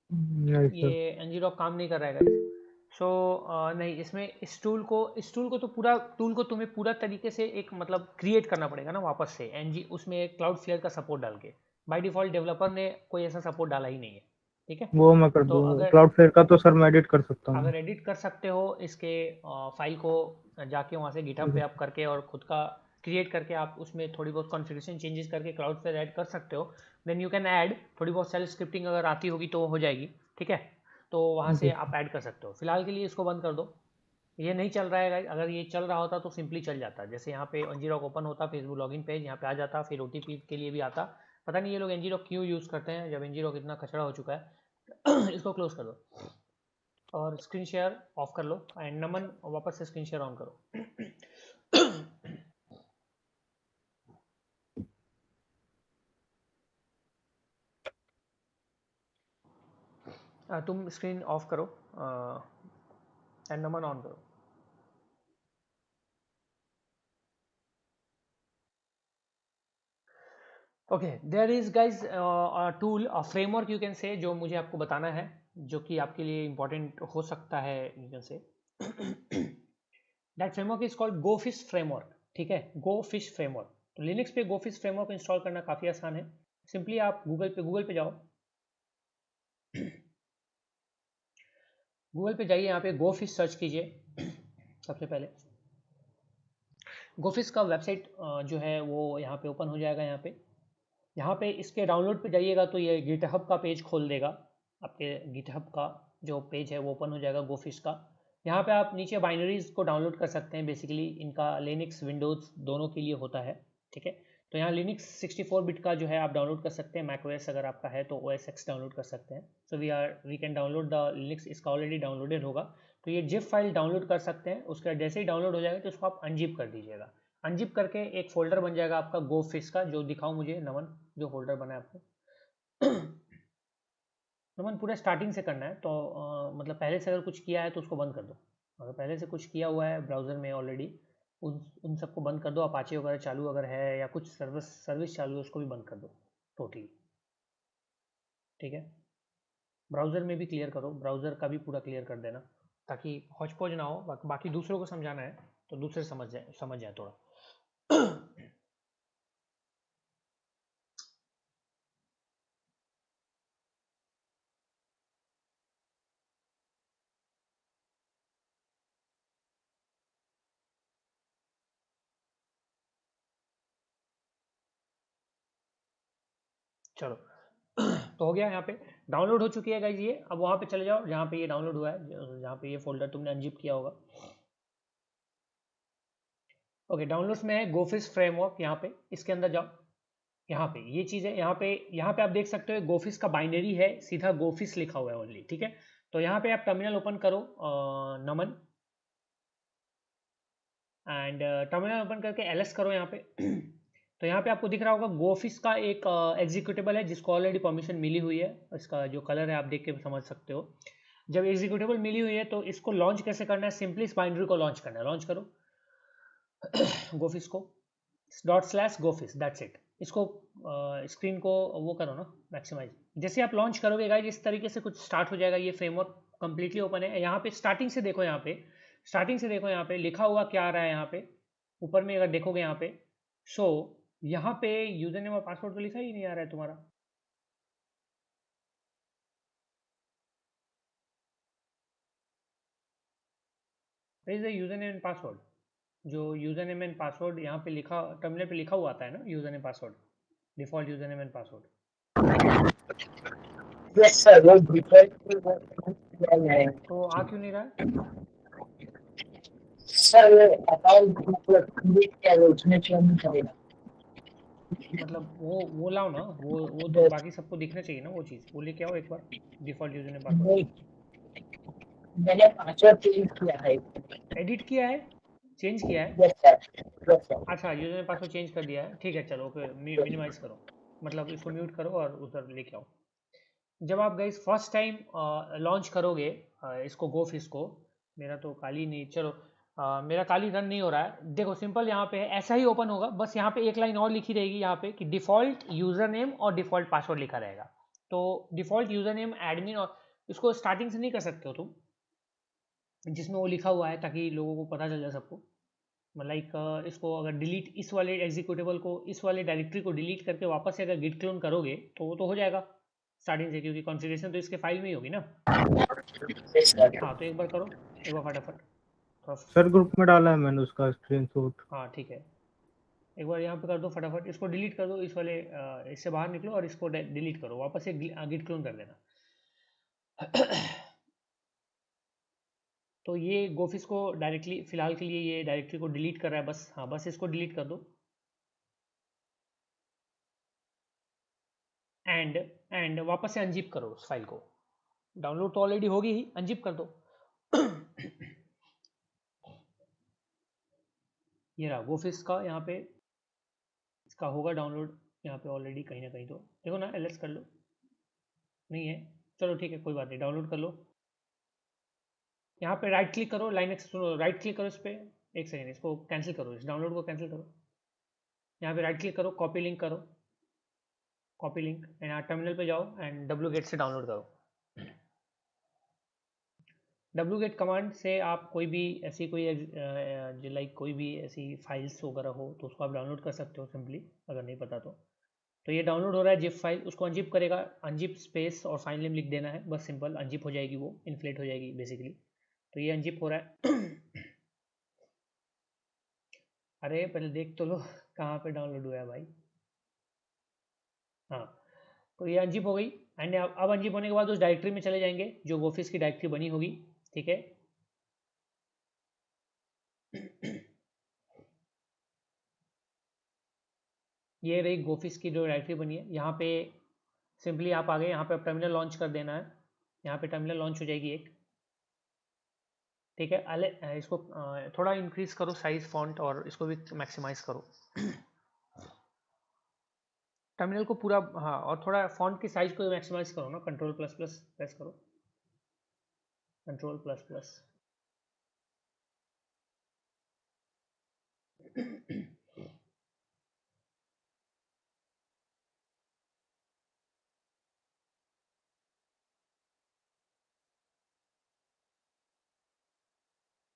नहीं सर। ये ngrok काम नहीं कर रहा है गाइस। सो नहीं, इसमें इस टूल को तो पूरा टूल को तुम्हें पूरा तरीके से एक मतलब क्रिएट करना पड़ेगा ना वापस से, उसमें क्लाउड फ्लेयर का सपोर्ट डाल के। बाय डिफॉल्ट डेवलपर ने कोई ऐसा सपोर्ट डाला ही नहीं है, ठीक है। वो मैं कर तो दूंगा, अगर क्लाउड फ्लेयर का तो सर मैं एडिट कर सकता हूँ। अगर एडिट कर सकते हो इसके फाइल को, जाके वहाँ से गिटहब पे आप करके और खुद का क्रिएट करके आप उसमें थोड़ी बहुत कॉन्फ़िगरेशन चेंजेस करके क्लाउड फ्लेयर ऐड कर सकते हो, देन यू कैन ऐड। थोड़ी बहुत सेल स्क्रिप्टिंग अगर आती होगी तो हो जाएगी, ठीक है। तो वहाँ से जी आप ऐड कर सकते हो। फिलहाल के लिए इसको बंद कर दो, ये नहीं चल रहा है guys। अगर ये चल रहा होता तो सिंपली चल जाता, जैसे यहाँ पे ngrok ओपन होता, फेसबुक लॉगिन पेज यहाँ पे आ जाता, फिर OTP के लिए भी आता। पता नहीं ये लोग ngrok क्यों यूज़ करते हैं जब ngrok इतना कचड़ा हो चुका है। इसको क्लोज कर दो और स्क्रीन शेयर ऑफ कर लो, एंड नमन वापस से स्क्रीन शेयर ऑन करो। तुम स्क्रीन ऑफ करो एंड नमन ऑन करो। Okay, there is guys tool, framework you can say, जो मुझे आपको बताना है, जो कि आपके लिए इंपॉर्टेंट हो सकता है, यू कैन से। That framework is called go fish framework, ठीक है, गो फिश फ्रेमवर्क। तो लिनक्स पे गोफिस फ्रेमवर्क इंस्टॉल करना काफ़ी आसान है। सिंपली आप गूगल पे जाओ, गूगल पे जाइए, यहाँ पे गोफिस सर्च कीजिए। सबसे पहले गोफिस का वेबसाइट जो है वो यहाँ पे ओपन हो जाएगा। यहाँ पे इसके डाउनलोड पे जाइएगा तो ये गिटहब का पेज खोल देगा। आपके गिटहब का जो पेज है वो ओपन हो जाएगा गोफिस का। यहाँ पे आप नीचे बाइनरीज को डाउनलोड कर सकते हैं। बेसिकली इनका लिनक्स विंडोज दोनों के लिए होता है, ठीक है। तो यहाँ लिनक्स 64 बिट का जो है आप डाउनलोड कर सकते हैं। मैक ओएस अगर आपका है तो OS X डाउनलोड कर सकते हैं। So we can download the Linux. इसका ऑलरेडी डाउनलोडेड होगा तो ये जिप फाइल डाउनलोड कर सकते हैं। उसका जैसे ही डाउनलोड हो जाएगा तो उसको आप अनजिप कर दीजिएगा। अनजिप करके एक फोल्डर बन जाएगा आपका गोफिस का। जो दिखाऊं मुझे नमन, जो फोल्डर बना है आपको नमन पूरा स्टार्टिंग से करना है। तो मतलब पहले से अगर कुछ किया है तो उसको बंद कर दो। अगर पहले से कुछ किया हुआ है ब्राउज़र में ऑलरेडी, उन सबको बंद कर दो। अपाचे वगैरह चालू अगर है या कुछ सर्विस चालू है उसको भी बंद कर दो टोटली, ठीक है। ब्राउज़र में भी क्लियर करो, ब्राउज़र का भी पूरा क्लियर कर देना ताकि हौच पौच ना हो। बाकी दूसरों को समझाना है तो दूसरे समझ जाए थोड़ा। चलो तो हो गया। यहाँ पे डाउनलोड हो चुकी है गाइज ये। अब वहाँ पे चले जाओ जहाँ पे ये डाउनलोड हुआ है, जहाँ पे ये फोल्डर तुमने अनजिप किया होगा। ओके, डाउनलोड्स में है गोफिस फ्रेमवर्क। यहाँ पे इसके अंदर जाओ। यहाँ पे ये चीज़ है। यहाँ पे आप देख सकते हो गोफिस का बाइनरी है, सीधा गोफिस लिखा हुआ है ओनली, ठीक है। तो यहाँ पे आप टर्मिनल ओपन करो नमन, एंड टर्मिनल ओपन करके एलएस करो यहाँ पे। तो यहाँ पे आपको दिख रहा होगा गोफिस का एक एग्जीक्यूटेबल है जिसको ऑलरेडी परमिशन मिली हुई है। इसका जो कलर है आप देख के समझ सकते हो। जब एग्जीक्यूटेबल मिली हुई है तो इसको लॉन्च कैसे करना है, सिंपली इस बाइनरी को लॉन्च करना है। लॉन्च करो गोफिस को ./गोफिस, दैट्स इट। इसको स्क्रीन को वो करो ना मैक्सिमाइज। जैसे आप लॉन्च करोगे गाइस इस तरीके से कुछ स्टार्ट हो जाएगा। ये फ्रेमवर्क कंप्लीटली ओपन है। यहाँ पे स्टार्टिंग से देखो, यहाँ पे लिखा हुआ क्या आ रहा है। यहाँ पे ऊपर में अगर देखोगे यहाँ पे यहाँ पे यूजर नेम और पासवर्ड तो लिखा ही नहीं आ रहा है तुम्हारा। Is the user name and password. जो यूजर नेम एंड पासवर्ड यहाँ पे लिखा, टर्मिनल पे लिखा हुआ आता है ना, user name password, default user name and password. Yes sir, वो डिफॉल्ट तो आ क्यों नहीं रहा है सर? अकाउंट क्रिएट किया है, उसमें चेंज करेगा। मतलब वो लाओ ना, वो तो बाकी सबको दिखना चाहिए ना वो चीज़। वो लेके आओ एक बार, डिफॉल्ट यूजर नेम पासवर्ड। मैंने पासवर्ड चेंज किया है। एडिट किया है, चेंज किया है। Yes sir, yes sir. अच्छा, यूजर नेम पासवर्ड चेंज कर दिया है, ठीक है। चलो ओके, मिनिमाइज करो, मतलब इसको म्यूट करो और उधर लेके आओ। जब आप गाइस फर्स्ट टाइम लॉन्च करोगे इसको गोफिस को, मेरा तो काली नहीं, चलो मेरा काली रन नहीं हो रहा है। देखो सिंपल यहाँ पे है, ऐसा ही ओपन होगा। बस यहाँ पे एक लाइन और लिखी रहेगी यहाँ पे कि डिफ़ॉल्ट यूज़र नेम और डिफ़ॉल्ट पासवर्ड लिखा रहेगा। तो डिफ़ॉल्ट यूज़र नेम एडमिन, और इसको स्टार्टिंग से नहीं कर सकते हो तुम जिसमें वो लिखा हुआ है, ताकि लोगों को पता चल जाए सबको। लाइक इसको अगर डिलीट, इस वाले एग्जीक्यूटेबल को, इस वाले डायरेक्टरी को डिलीट करके वापस से अगर गिट क्लोन करोगे तो वो तो हो जाएगा स्टार्टिंग से, क्योंकि कॉन्फ़िगरेशन तो इसके फाइल में ही होगी ना। हाँ तो एक बार करो, एक बार फटाफट सर ग्रुप में डाला है मैंने उसका स्क्रीनशॉट। हाँ ठीक है, एक बार यहाँ पे कर दो फटाफट। इसको डिलीट कर दो, इस वाले इससे बाहर निकलो और इसको डिलीट करो, वापस से गिट क्लोन कर देना। तो ये गोफिस को डायरेक्टली फिलहाल के लिए ये डायरेक्टरी को डिलीट कर रहा है बस। हाँ बस इसको डिलीट कर दो। एंड वापस से अनजिप करो उस फाइल को। डाउनलोड तो ऑलरेडी होगी ही, अनजिप कर दो। ये रहा गोफिस का, यहाँ पे इसका होगा डाउनलोड यहाँ पे ऑलरेडी कहीं ना कहीं। तो देखो ना, एलएस कर लो, नहीं है, चलो ठीक है कोई बात नहीं, डाउनलोड कर लो। यहाँ पे राइट क्लिक करो, लाइनक्स सुनो, राइट क्लिक करो इस पर। एक सेकेंड, इसको कैंसिल करो, इस डाउनलोड को कैंसिल करो। यहाँ पे राइट क्लिक करो, कॉपी लिंक करो, कॉपी लिंक, एंड यहाँ टर्मिनल पे जाओ एंड wget से डाउनलोड करो। wget कमांड से आप कोई भी ऐसी कोई लाइक कोई भी ऐसी फाइल्स वगैरह हो तो उसको आप डाउनलोड कर सकते हो सिंपली, अगर नहीं पता तो ये डाउनलोड हो रहा है जिप फाइल, उसको अनजिप करेगा, अनजिप स्पेस और फाइल नेम लिख देना है, बस सिंपल अनजिप हो जाएगी, वो इन्फ्लेट हो जाएगी बेसिकली। तो ये अनजिप हो रहा है। अरे पहले देख तो लो कहाँ पे डाउनलोड हुआ है भाई। हाँ, तो ये अनजिप हो गई। एंड अब अनजिप होने के बाद उस डायरेक्टरी में चले जाएंगे जो गोफिस की डायरेक्टरी बनी होगी, ठीक है। ये रही गोफिस की जो डायरेक्टरी बनी है, यहाँ पे सिंपली आप आ गए, यहाँ पे टर्मिनल लॉन्च कर देना है, यहाँ पे टर्मिनल लॉन्च हो जाएगी एक, ठीक है। इसको थोड़ा इंक्रीज करो साइज फॉन्ट और इसको भी मैक्सिमाइज करो। टर्मिनल को पूरा, हाँ, और थोड़ा फॉन्ट की साइज को मैक्सिमाइज करो ना, कंट्रोल प्लस प्लस प्रेस करो, control plus plus.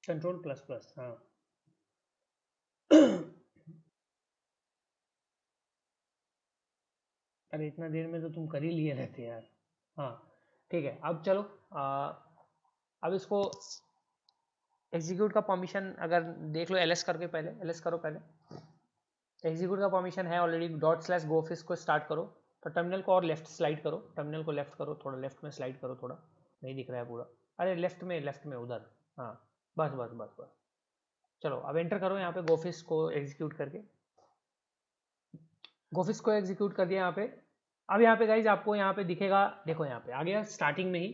Control plus plus, हाँ। अरे इतना देर में तो तुम कर ही लिए रहते यार। हाँ, ठीक है, अब चलो अब इसको एग्जीक्यूट का परमिशन अगर देख लो, एलएस करके पहले एलएस करो पहले। एग्जीक्यूट का परमिशन है ऑलरेडी, डॉट स्लैश गोफिस को स्टार्ट करो, तो टर्मिनल को और लेफ्ट स्लाइड करो, टर्मिनल को लेफ्ट करो, थोड़ा लेफ्ट में स्लाइड करो, थोड़ा नहीं दिख रहा है पूरा। अरे लेफ्ट में उधर, हाँ, बस बस बस बस। चलो अब एंटर करो यहाँ पे गोफिस को एग्जीक्यूट करके, गोफिस को एग्जीक्यूट कर दिया यहाँ पे। अब यहाँ पे गाइज आपको यहाँ पे दिखेगा, देखो यहाँ पे आ गया स्टार्टिंग में ही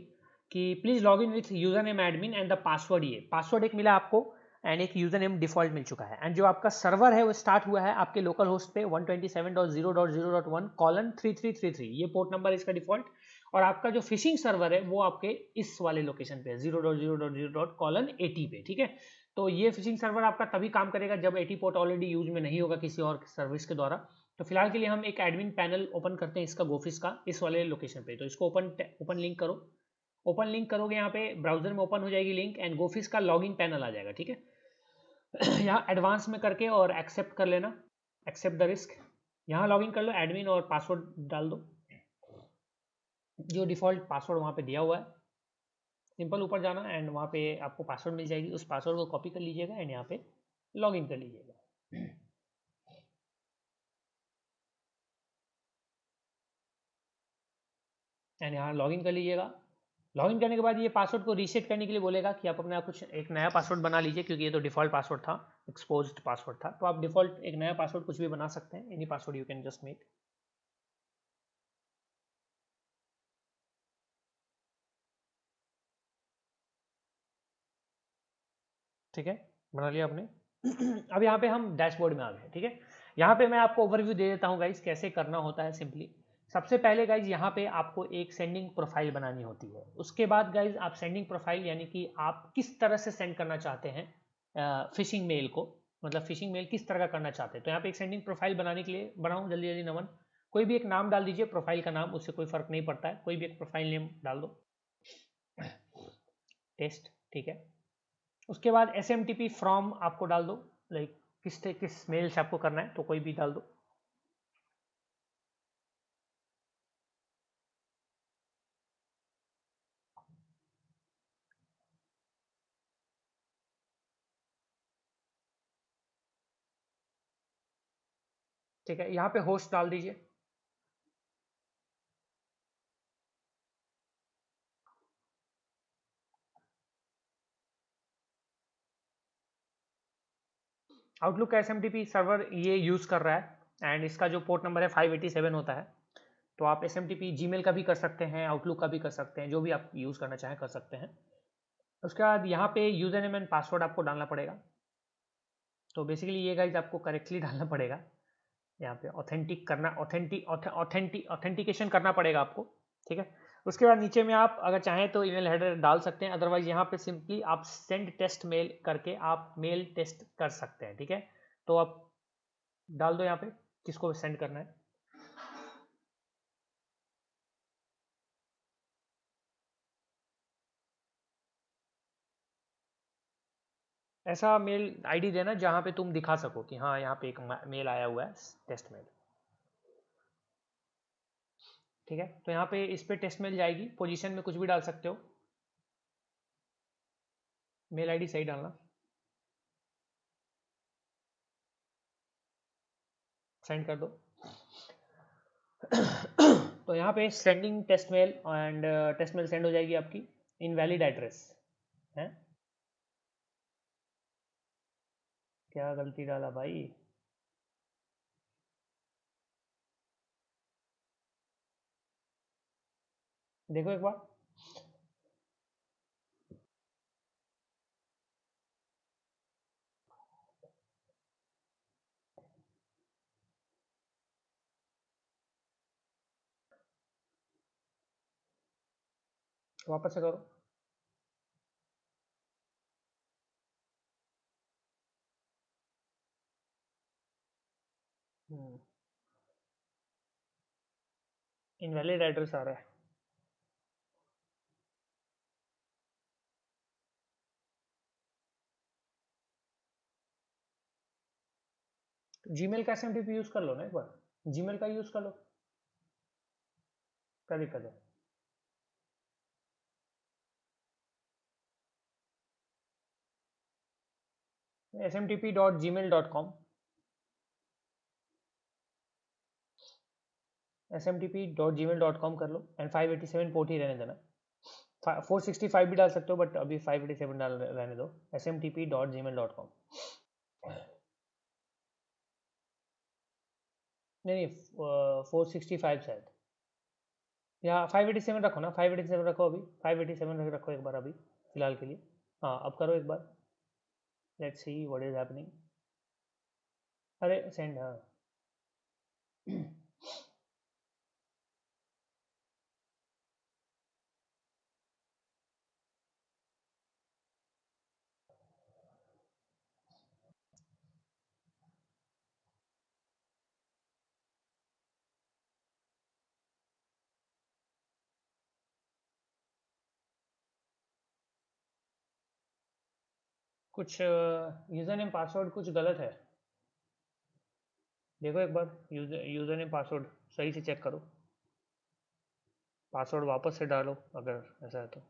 कि please log in with user name admin and the password. ये पासवर्ड एक मिला आपको एंड एक यूजर नेम डिफॉल्ट मिल चुका है। एंड जो आपका सर्वर है वो स्टार्ट हुआ है आपके लोकल होस्ट पे 127.0.0.1:3333, ये पोर्ट नंबर इसका डिफॉल्ट। और आपका जो फिशिंग सर्वर है वो आपके इस वाले लोकेशन पे 0.0.0.80 पे, ठीक है। तो ये फिशिंग सर्वर आपका तभी काम करेगा जब 80 पोर्ट ऑलरेडी यूज में नहीं होगा किसी और सर्विस के द्वारा। तो फिलहाल के लिए हम एक एडमिन पैनल ओपन करते हैं इसका, गोफिस का, इस वाले लोकेशन पे। तो इसको ओपन लिंक करो, ओपन लिंक करोगे यहाँ पे ब्राउजर में ओपन हो जाएगी लिंक एंड गोफिस का लॉगिन पैनल आ जाएगा, ठीक है। यहाँ एडवांस में करके और एक्सेप्ट कर लेना, एक्सेप्ट द रिस्क। यहाँ लॉगिन कर लो, एडमिन और पासवर्ड डाल दो, जो डिफॉल्ट पासवर्ड वहाँ पे दिया हुआ है। सिंपल ऊपर जाना एंड वहाँ पे आपको पासवर्ड मिल जाएगी, उस पासवर्ड को कॉपी कर लीजिएगा एंड यहाँ पे लॉगिन कर लीजिएगा। एंड यहाँ लॉगिन कर लीजिएगा। लॉगिन करने के बाद ये पासवर्ड को रीसेट करने के लिए बोलेगा कि आप अपना कुछ एक नया पासवर्ड बना लीजिए, क्योंकि ये तो डिफॉल्ट पासवर्ड था, एक्सपोज्ड पासवर्ड था। तो आप डिफॉल्ट एक नया पासवर्ड कुछ भी बना सकते हैं, any password you can just make. ठीक है, बना लिया आपने। अब यहाँ पे हम डैशबोर्ड में आ गए, ठीक है। यहाँ पे मैं आपको ओवरव्यू दे देता हूँ गाइज कैसे करना होता है सिंपली। सबसे पहले गाइज यहाँ पे आपको एक सेंडिंग प्रोफाइल बनानी होती है। उसके बाद गाइज आप सेंडिंग प्रोफाइल यानी कि आप किस तरह से सेंड करना चाहते हैं फिशिंग मेल को, मतलब फिशिंग मेल किस तरह का करना चाहते हैं। तो यहाँ पे एक सेंडिंग प्रोफाइल बनाने के लिए बनाओ जल्दी जल्दी नमन। कोई भी एक नाम डाल दीजिए प्रोफाइल का नाम, उससे कोई फर्क नहीं पड़ता है, कोई भी एक प्रोफाइल नेम डाल दो, टेस्ट, ठीक है। उसके बाद SMTP फ्रॉम आपको डाल दो, लाइक किस मेल से आपको करना है तो कोई भी डाल दो। ठीक है, यहाँ पे होस्ट डाल दीजिए। आउटलुक का SMTP सर्वर ये यूज कर रहा है एंड इसका जो पोर्ट नंबर है 587 होता है। तो आप SMTP जीमेल का भी कर सकते हैं, आउटलुक का भी कर सकते हैं, जो भी आप यूज करना चाहें कर सकते हैं। उसके बाद यहाँ पे यूजर नेम एंड पासवर्ड आपको डालना पड़ेगा। तो बेसिकली ये गाइज आपको करेक्टली डालना पड़ेगा, यहाँ पे ऑथेंटिक करना, ऑथेंटिकेशन करना पड़ेगा आपको, ठीक है। उसके बाद नीचे में आप अगर चाहें तो ईमेल हेडर डाल सकते हैं, अदरवाइज यहाँ पे सिंपली आप सेंड टेस्ट मेल करके आप मेल टेस्ट कर सकते हैं, ठीक है। तो आप डाल दो यहाँ पे किसको सेंड करना है। ऐसा मेल आईडी देना जहाँ पे तुम दिखा सको कि हाँ यहाँ पे एक मेल आया हुआ है, टेस्ट मेल। ठीक है, तो यहाँ पे इस पे टेस्ट मेल जाएगी, पोजीशन में कुछ भी डाल सकते हो, मेल आईडी सही डालना, सेंड कर दो। तो यहाँ पे sending test mail and test mail send हो जाएगी आपकी, इनवैलिड एड्रेस है। क्या गलती डाला भाई? देखो एक बार, वापस से करो। इनवैलिड एड्रेस आ रहा है। जीमेल का एसएमटीपी यूज कर लो ना एक बार, जीमेल का यूज कर लो, क्या दिक्कत है? smtp.gmail.com, smtp.gmail.com कर लो एंड 587 पोर्ट ही रहने देना। 465 भी डाल सकते हो बट अभी 587 डाल रहने दो, smtp.gmail.com। नहीं नहीं, 465 शायद, या 587 रखो ना, 587 रखो अभी, 587 रखो एक बार अभी फिलहाल के लिए। हाँ अब करो एक बार, let's see what is happening. अरे सेंड, हाँ। कुछ यूज़र नेम पासवर्ड कुछ गलत है, देखो एक बार, यूज़र नेम पासवर्ड सही से चेक करो, पासवर्ड वापस से डालो अगर ऐसा है तो।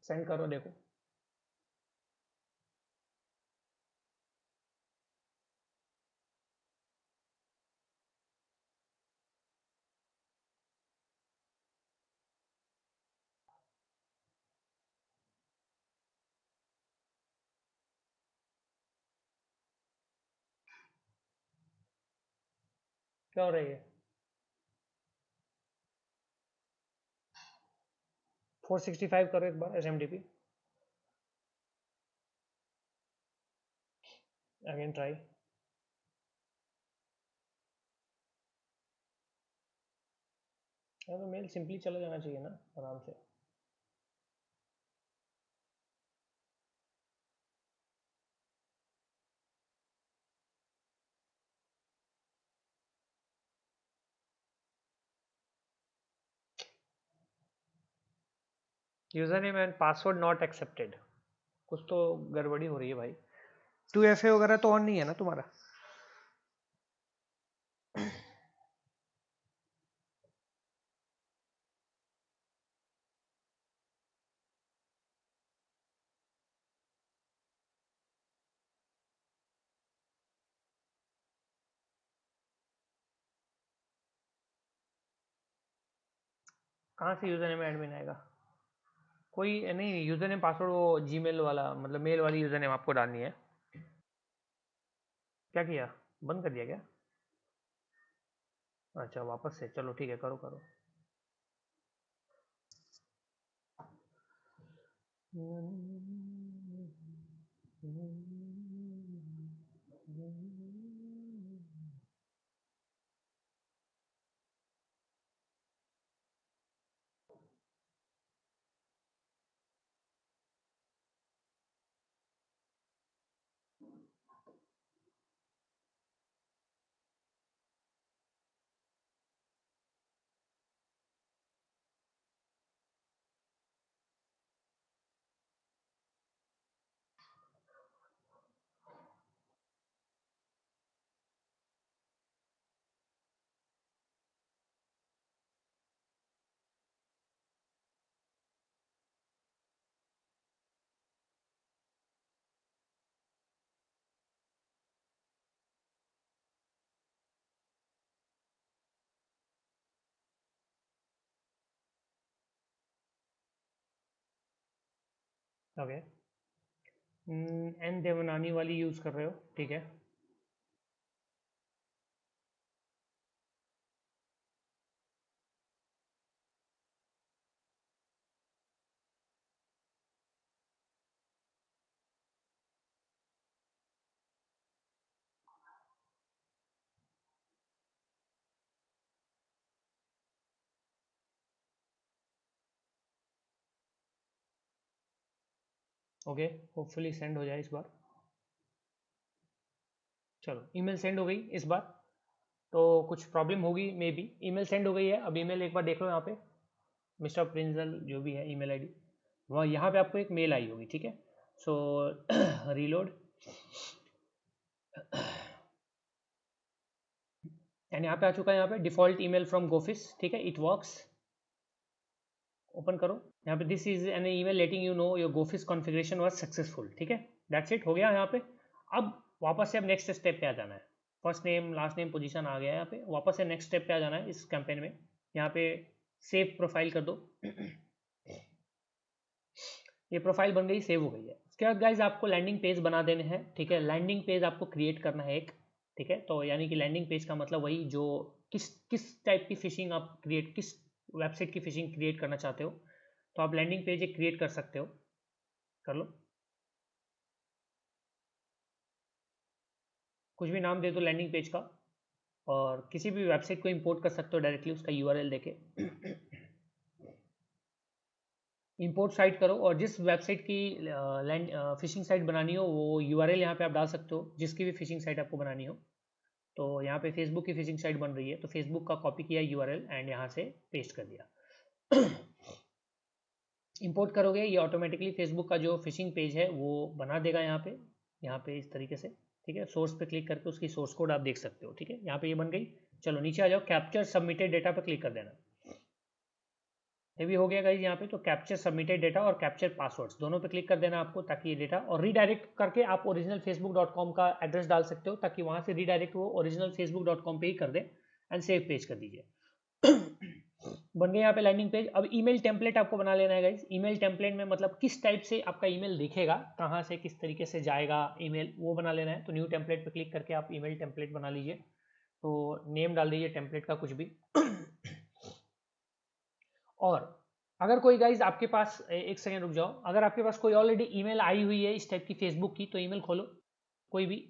सेंड करो देखो, क्या हो रही है? 465 करो एक बार SMTP, अगेन ट्राई। तो मेल सिंपली चला जाना चाहिए ना आराम से। User name and password not accepted, कुछ तो गड़बड़ी हो रही है भाई। 2FA वगैरह तो ऑन नहीं है ना तुम्हारा? कहाँ से यूज़र नेम एडमिन आएगा? कोई नहीं, यूज़र नेम पासवर्ड वो जीमेल वाला, मतलब मेल वाली यूज़र नेम आपको डालनी है। क्या किया, बंद कर दिया क्या? अच्छा वापस से, चलो ठीक है, करो करो। ओके, एन देवनानी वाली यूज़ कर रहे हो, ठीक है। ओके, होपफुली सेंड हो जाए इस बार। चलो, ईमेल सेंड हो गई इस बार। तो कुछ प्रॉब्लम होगी मे बी। ईमेल सेंड हो गई है। अब ईमेल एक बार देख लो यहाँ पे, मिस्टर प्रिंजल जो भी है ईमेल आईडी, वह यहाँ पे आपको एक मेल आई होगी, ठीक है। सो रीलोड, एंड यहाँ पे आ चुका है, यहाँ पे डिफॉल्ट ईमेल फ्रॉम गोफिस, ठीक है, इट वर्क्स। ओपन करो यहाँ पे, this is an email letting you know your GoPhish configuration was successful, ठीक है। दैट्स इट, हो गया यहाँ पे। अब वापस से अब नेक्स्ट स्टेप पे आ जाना है। First name last name position आ गया है यहाँ पे, वापस से नेक्स्ट स्टेप पे आ जाना है इस कैंपेन में। यहाँ पे सेव प्रोफाइल कर दो। ये प्रोफाइल बन गई, सेव हो गई है। उसके बाद गाइज आपको लैंडिंग पेज बना देने हैं, ठीक है। लैंडिंग पेज आपको क्रिएट करना है एक, ठीक है। तो यानी कि लैंडिंग पेज का मतलब वही जो किस टाइप की फिशिंग आप क्रिएट, किस वेबसाइट की फिशिंग क्रिएट करना चाहते हो, तो आप लैंडिंग पेज एक क्रिएट कर सकते हो, कर लो। कुछ भी नाम दे दो लैंडिंग पेज का, और किसी भी वेबसाइट को इंपोर्ट कर सकते हो डायरेक्टली उसका यूआरएल देके। इंपोर्ट साइट करो, और जिस वेबसाइट की लैंड फिशिंग साइट बनानी हो वो यूआरएल यहाँ पे आप डाल सकते हो, जिसकी भी फिशिंग साइट आपको बनानी हो। तो यहाँ पे फेसबुक की फिशिंग साइट बन रही है, तो फेसबुक का कॉपी किया यूआरएल एंड यहाँ से पेस्ट कर दिया। इंपोर्ट करोगे ये ऑटोमेटिकली फेसबुक का जो फिशिंग पेज है वो बना देगा यहाँ पे इस तरीके से, ठीक है। सोर्स पे क्लिक करके उसकी सोर्स कोड आप देख सकते हो, ठीक है। यहाँ पे ये बन गई। चलो नीचे आ जाओ, कैप्चर सबमिटेड डेटा पर क्लिक कर देना। ये भी हो गया गाइज यहाँ पे। तो कैप्चर सबमिटेड डेटा और कैप्चर पासवर्ड्स दोनों पे क्लिक कर देना आपको, ताकि ये डेटा, और रीडायरेक्ट करके आप ओरिजिनल facebook.com का एड्रेस डाल सकते हो, ताकि वहाँ से रीडायरेक्ट वो ओरिजिनल facebook.com पे ही कर दे, एंड सेव पेज कर दीजिए। बन गया यहाँ पे लैंडिंग पेज। अब ईमेल टेम्पलेट आपको बना लेना है गाइज। ईमेल टेम्पलेट में मतलब किस टाइप से आपका ईमेल दिखेगा, कहाँ से किस तरीके से जाएगा ईमेल, वो बना लेना है। तो न्यू टेम्पलेट पे क्लिक करके आप ईमेल टेम्पलेट बना लीजिए। तो नेम डाल दीजिए टेम्पलेट का कुछ भी। और अगर कोई गाइज आपके पास, एक सेकेंड रुक जाओ, अगर आपके पास कोई ऑलरेडी ईमेल आई हुई है इस टाइप की फेसबुक की, तो ईमेल खोलो कोई भी।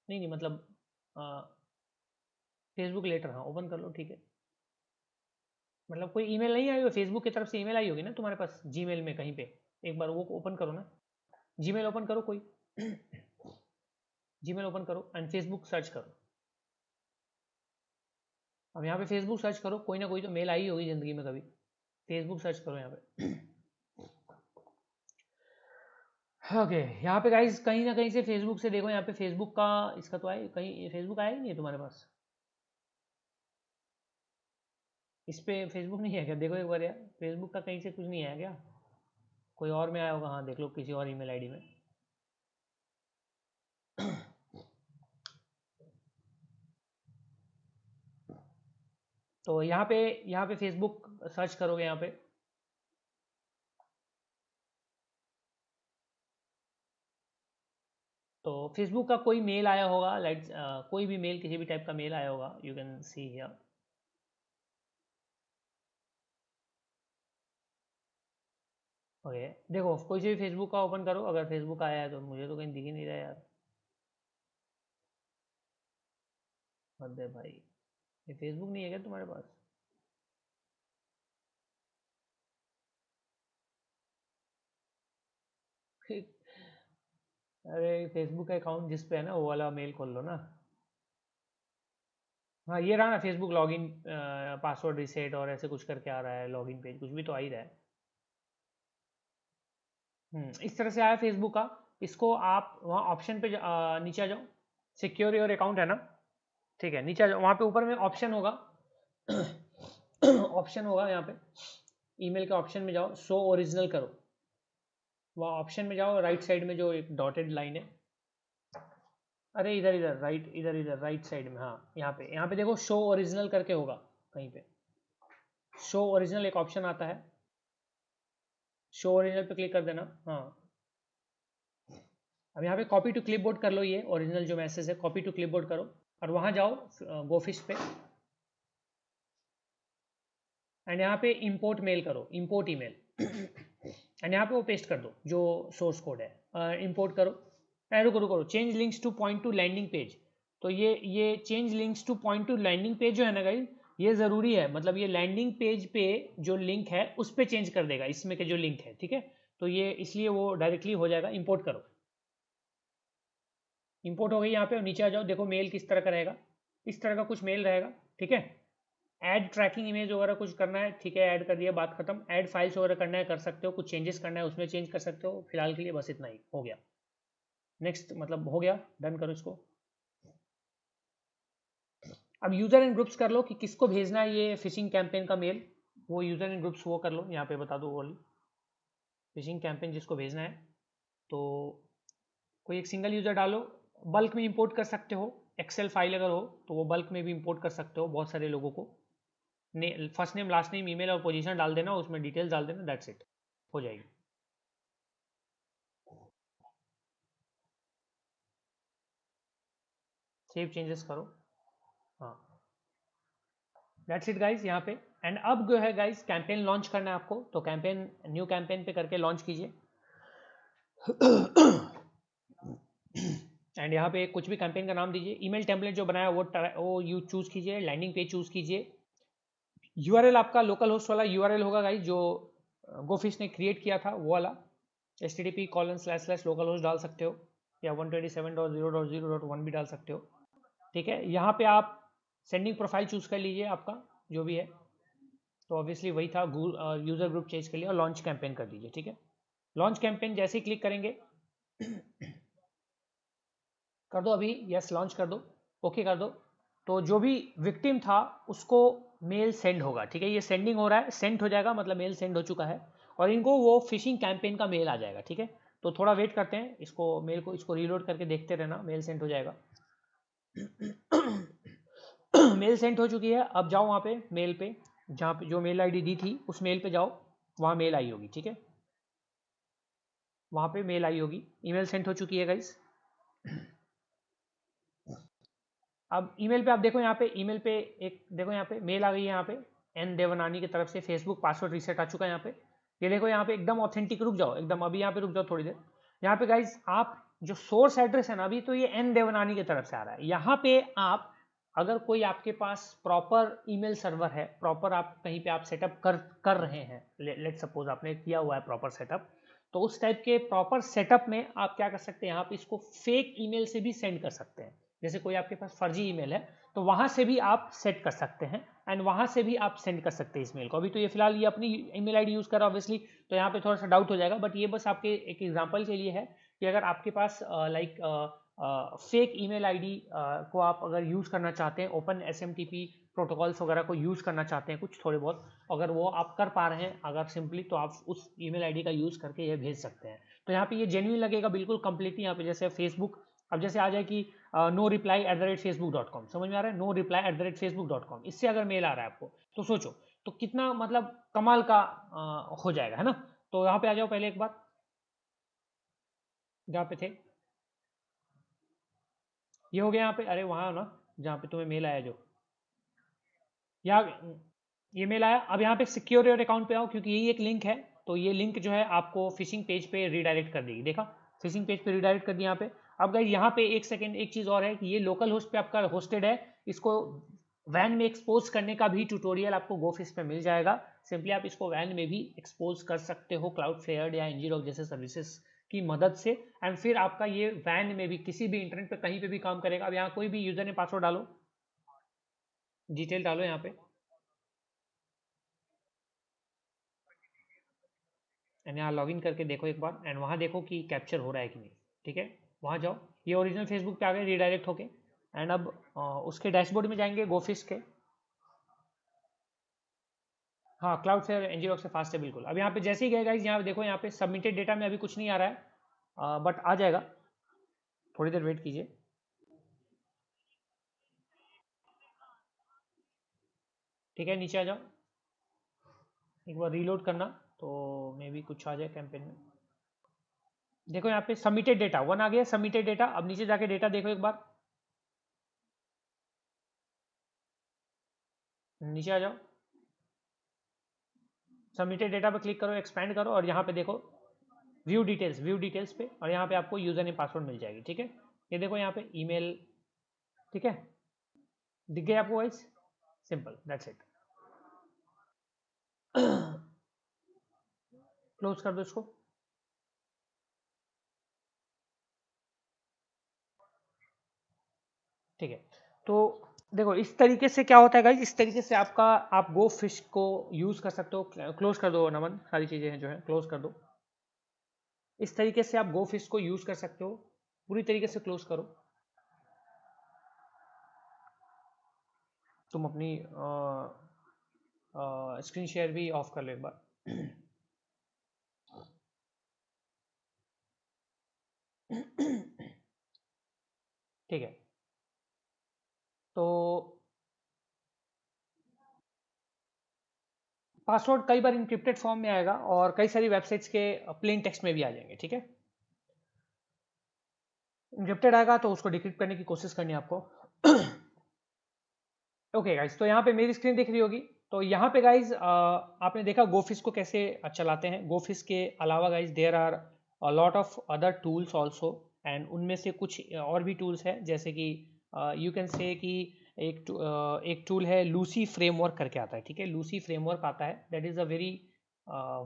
नहीं मतलब फेसबुक लेटर, हाँ ओपन कर लो, ठीक है। मतलब कोई ईमेल नहीं आई हो फेसबुक की तरफ से, ईमेल आई होगी ना तुम्हारे पास जीमेल में कहीं पे, एक बार वो ओपन करो ना। जीमेल ओपन करो कोई। जीमेल ओपन करो एंड फेसबुक सर्च करो। अब यहाँ पे फेसबुक सर्च करो, कोई ना कोई तो मेल आई होगी जिंदगी में कभी। फेसबुक सर्च करो यहाँ पे। ओके, यहाँ पे गाइज कहीं ना कहीं से फेसबुक से देखो, यहाँ पे फेसबुक का इसका तो आए, कहीं फेसबुक आया ही नहीं है तुम्हारे पास। इस पे फेसबुक नहीं है क्या? देखो एक बार यार, फेसबुक का कहीं से कुछ नहीं आया क्या? कोई और में आया होगा, हाँ देख लो किसी और ईमेल आईडी में। तो यहाँ पे फेसबुक सर्च करोगे यहाँ पे, तो फेसबुक का कोई मेल आया होगा, लाइक कोई भी मेल, किसी भी टाइप का मेल आया होगा, you can see here. Okay, देखो कोई से भी फेसबुक का ओपन करो, अगर फेसबुक आया है तो। मुझे तो कहीं दिख ही नहीं रहा यार। अरे भाई, ये फेसबुक नहीं है क्या तुम्हारे पास? अरे फेसबुक का अकाउंट जिस पे है ना, वो वाला मेल खोल लो ना। हाँ ये रहा ना, फेसबुक लॉगिन पासवर्ड रिसेट और ऐसे कुछ करके आ रहा है, लॉगिन पेज कुछ भी तो आ ही रहा है। इस तरह से आया फेसबुक का। इसको आप वहाँ ऑप्शन पे नीचे आ जाओ, सिक्योर योर अकाउंट है ना, ठीक है। नीचे आ जाओ, वहाँ पे ऊपर में ऑप्शन होगा। ऑप्शन होगा यहाँ पे, ईमेल के ऑप्शन में जाओ, शो ओरिजिनल करो। वहाँ ऑप्शन में जाओ, राइट साइड में जो एक डॉटेड लाइन है, अरे इधर इधर राइट, इधर इधर राइट साइड में, हाँ यहाँ पे देखो, शो ओरिजिनल करके होगा कहीं पे। शो ओरिजिनल एक ऑप्शन आता है, शो ओरिजिनल पे क्लिक कर देना। हाँ अब यहाँ पे कॉपी टू क्लिपबोर्ड कर लो, ये ओरिजिनल जो मैसेज है कॉपी टू क्लिपबोर्ड करो और वहाँ जाओ गोफिश पे एंड यहाँ पे इंपोर्ट मेल करो, इंपोर्ट ईमेल एंड यहाँ पे वो पेस्ट कर दो जो सोर्स कोड है, इंपोर्ट करो। रुको रुको रुको, change links to point to landing page. तो ये change links to point to landing page जो है ना गाइस, ये ज़रूरी है, मतलब ये लैंडिंग पेज पे जो लिंक है उस पर चेंज कर देगा, इसमें के जो लिंक है, ठीक है। तो ये इसलिए वो डायरेक्टली हो जाएगा। इंपोर्ट करो, इंपोर्ट हो गई यहाँ पे, और नीचे आ जाओ, देखो मेल किस तरह का रहेगा, इस तरह का कुछ मेल रहेगा, ठीक है। ऐड ट्रैकिंग इमेज वगैरह कुछ करना है, ठीक है, ऐड कर दिया, बात खत्म। ऐड फाइल्स वगैरह करना है कर सकते हो, कुछ चेंजेस करना है उसमें चेंज कर सकते हो। फिलहाल के लिए बस इतना ही हो गया। नेक्स्ट मतलब हो गया, डन करो इसको। अब यूजर एंड ग्रुप्स कर लो कि किसको भेजना है ये फिशिंग कैंपेन का मेल, वो यूजर एंड ग्रुप्स वो कर लो, यहाँ पे बता दो ओनली फिशिंग कैंपेन जिसको भेजना है। तो कोई एक सिंगल यूजर डालो, बल्क में इंपोर्ट कर सकते हो, एक्सेल फाइल अगर हो तो वो बल्क में भी इंपोर्ट कर सकते हो बहुत सारे लोगों को। First name last name email और पोजीशन डाल देना, उसमें डिटेल्स डाल देना, दैट्स इट, हो जाएगी। सेव चेंजेस करो, हाँ, दैट्स इट गाइज यहाँ पे। एंड अब जो है गाइज कैंपेन लॉन्च करना है आपको, तो कैंपेन न्यू कैंपेन पे करके लॉन्च कीजिए। एंड यहाँ पे कुछ भी कैंपेन का नाम दीजिए, ईमेल टेम्पलेट जो बनाया वो यू चूज कीजिए, लैंडिंग पेज चूज कीजिए। यूआरएल आपका लोकल होस्ट वाला यूआरएल होगा गाइज, जो गोफिश ने क्रिएट किया था वो वाला, http://localhost डाल सकते हो, या 127.0.0.1 भी डाल सकते हो, ठीक है। यहाँ पे आप सेंडिंग प्रोफाइल चूज कर लीजिए आपका जो भी है, तो ऑब्वियसली वही था, यूजर ग्रुप चेंज कर लिया और लॉन्च कैंपेन कर दीजिए, ठीक है। लॉन्च कैंपेन जैसे ही क्लिक करेंगे कर दो अभी, यस लॉन्च कर दो, ओके कर दो। तो जो भी विक्टिम था उसको मेल सेंड होगा, ठीक है, ये सेंडिंग हो रहा है, सेंड हो जाएगा मतलब मेल सेंड हो चुका है, और इनको वो फिशिंग कैंपेन का मेल आ जाएगा, ठीक है। तो थोड़ा वेट करते हैं, इसको मेल को इसको रीलोड करके देखते रहना, मेल सेंड हो जाएगा। मेल सेंड हो चुकी है, अब जाओ वहाँ पे मेल पे, जहाँ पे जो मेल आईडी दी थी उस मेल पे जाओ, वहाँ मेल आई होगी, ठीक है, वहाँ पे मेल आई होगी, ईमेल सेंड हो चुकी है गाइस। अब ईमेल पे आप देखो, यहाँ पे ईमेल पे एक देखो, यहाँ पे मेल आ गई है, यहाँ पे एन देवनानी की तरफ से, फेसबुक पासवर्ड रीसेट आ चुका है यहाँ पे, ये देखो यहाँ पे एकदम ऑथेंटिक। रुक जाओ एकदम, अभी यहाँ पे रुक जाओ थोड़ी देर। यहाँ पे गाइज आप जो सोर्स एड्रेस है ना, अभी तो ये एन देवनानी की तरफ से आ रहा है, यहाँ पे आप अगर कोई आपके पास प्रॉपर ईमेल सर्वर है, प्रॉपर आप कहीं पे आप सेटअप कर रहे हैं, लेट सपोज आपने किया हुआ है प्रॉपर सेटअप, तो उस टाइप के प्रॉपर सेटअप में आप क्या कर सकते हैं, यहाँ पे इसको फेक ईमेल से भी सेंड कर सकते हैं। जैसे कोई आपके पास फर्जी ईमेल है तो वहां से भी आप सेट कर सकते हैं, एंड वहां से भी आप सेंड कर सकते हैं इस मेल को। अभी तो ये फिलहाल ये अपनी ईमेल आईडी यूज कर रहा है ऑब्वियसली, तो यहाँ पे थोड़ा सा डाउट हो जाएगा, बट ये बस आपके एक एग्जांपल के लिए है कि अगर आपके पास लाइक फेक ईमेल आईडी को आप अगर यूज करना चाहते हैं, ओपन एसएमटीपी प्रोटोकॉल्स वगैरह को यूज करना चाहते हैं कुछ थोड़े बहुत, अगर वो आप कर पा रहे हैं अगर सिंपली, तो आप उस ईमेल आईडी का यूज करके ये भेज सकते हैं। तो यहाँ पे ये जेन्युइन लगेगा बिल्कुल कंप्लीटली। यहाँ पे जैसे फेसबुक, अब जैसे आ जाए कि no_reply@facebook.com, समझ में आ रहा है, no_reply@facebook.com, इससे अगर मेल आ रहा है आपको, तो सोचो तो कितना मतलब कमाल का हो जाएगा, है ना। तो यहाँ पे आ जाओ पहले एक बार, जहाँ पे थे, ये हो गया यहाँ पे, अरे वहाँ ना जहाँ पे तुम्हें मेल आया, जो यहाँ ये मेल आया। अब यहाँ पे सिक्योर योर अकाउंट पे आओ, क्योंकि यही एक लिंक है, तो ये लिंक जो है आपको फिशिंग पेज पे रिडायरेक्ट कर देगी, देखा, फिशिंग पेज पे रिडायरेक्ट कर दिया यहाँ पे। अब गाइस यहाँ पे एक सेकंड, एक चीज और है कि ये लोकल होस्ट पे आपका होस्टेड है, इसको वैन में एक्सपोज करने का भी ट्यूटोरियल आपको गोफिश पे मिल जाएगा। सिंपली आप इसको वैन में भी एक्सपोज कर सकते हो क्लाउडफ्लेयर या ngrok जैसे सर्विसेज की मदद से, एंड फिर आपका ये वैन में भी किसी भी इंटरनेट पे कहीं पे भी काम करेगा। अब यहाँ कोई भी यूजर ने पासवर्ड डालो, डिटेल डालो यहाँ पे, एंड यहाँ लॉगिन करके देखो एक बार, एंड वहाँ देखो कि कैप्चर हो रहा है कि नहीं, ठीक है। वहाँ जाओ, ये ओरिजिनल फेसबुक पे आ गए रीडायरेक्ट होके, एंड अब उसके डैशबोर्ड में जाएंगे गोफिश के, हाँ क्लाउड फेयर ngrok से फास्ट है बिल्कुल। अब यहाँ पे जैसे ही गए गाइज, यहाँ पे देखो, यहाँ पे सबमिटेड डेटा में अभी कुछ नहीं आ रहा है, बट आ जाएगा, थोड़ी देर वेट कीजिए, ठीक है। नीचे आ जाओ, एक बार रीलोड करना, तो मे भी कुछ आ जाए कैंपेन में। देखो यहाँ पे सबमिटेड डेटा 1 आ गया, सबमिटेड डेटा। अब नीचे जाके डेटा देखो एक बार, नीचे आ जाओ, सबमिटेड डेटा पे क्लिक करो, एक्सपैंड करो और यहाँ पे देखो व्यू डिटेल्स, व्यू डिटेल्स पे, और यहाँ पे आपको यूजर नेम पासवर्ड मिल जाएगी। ठीक है, ये देखो यहाँ पे ईमेल, ठीक है, दिख गया आपको vice, simple, that's it. Close कर दो इसको। ठीक है, तो देखो इस तरीके से क्या होता है गाइज, इस तरीके से आपका, आप गो फिश को यूज कर सकते हो। क्लोज कर दो नमन, सारी चीजें हैं जो है क्लोज कर दो। इस तरीके से आप गो फिश को यूज कर सकते हो, पूरी तरीके से क्लोज करो। तुम अपनी स्क्रीन शेयर भी ऑफ कर लो एक बार। ठीक है, तो पासवर्ड कई बार इंक्रिप्टेड फॉर्म में आएगा और कई सारी वेबसाइट्स के प्लेन टेक्स्ट में भी आ जाएंगे। ठीक है, इंक्रिप्टेड आएगा तो उसको डिक्रिप्ट करने की कोशिश करनी है आपको। ओके गाइज, तो यहाँ पे मेरी स्क्रीन दिख रही होगी। तो यहाँ पे गाइज आपने देखा गोफिस को कैसे चलाते हैं। गोफिस के अलावा guys there are a lot of other tools also, and उनमें से कुछ और भी टूल्स हैं, जैसे कि यू कैन से कि एक टूल है लूसी फ्रेमवर्क करके आता है। ठीक है, लूसी फ्रेमवर्क आता है, that is a very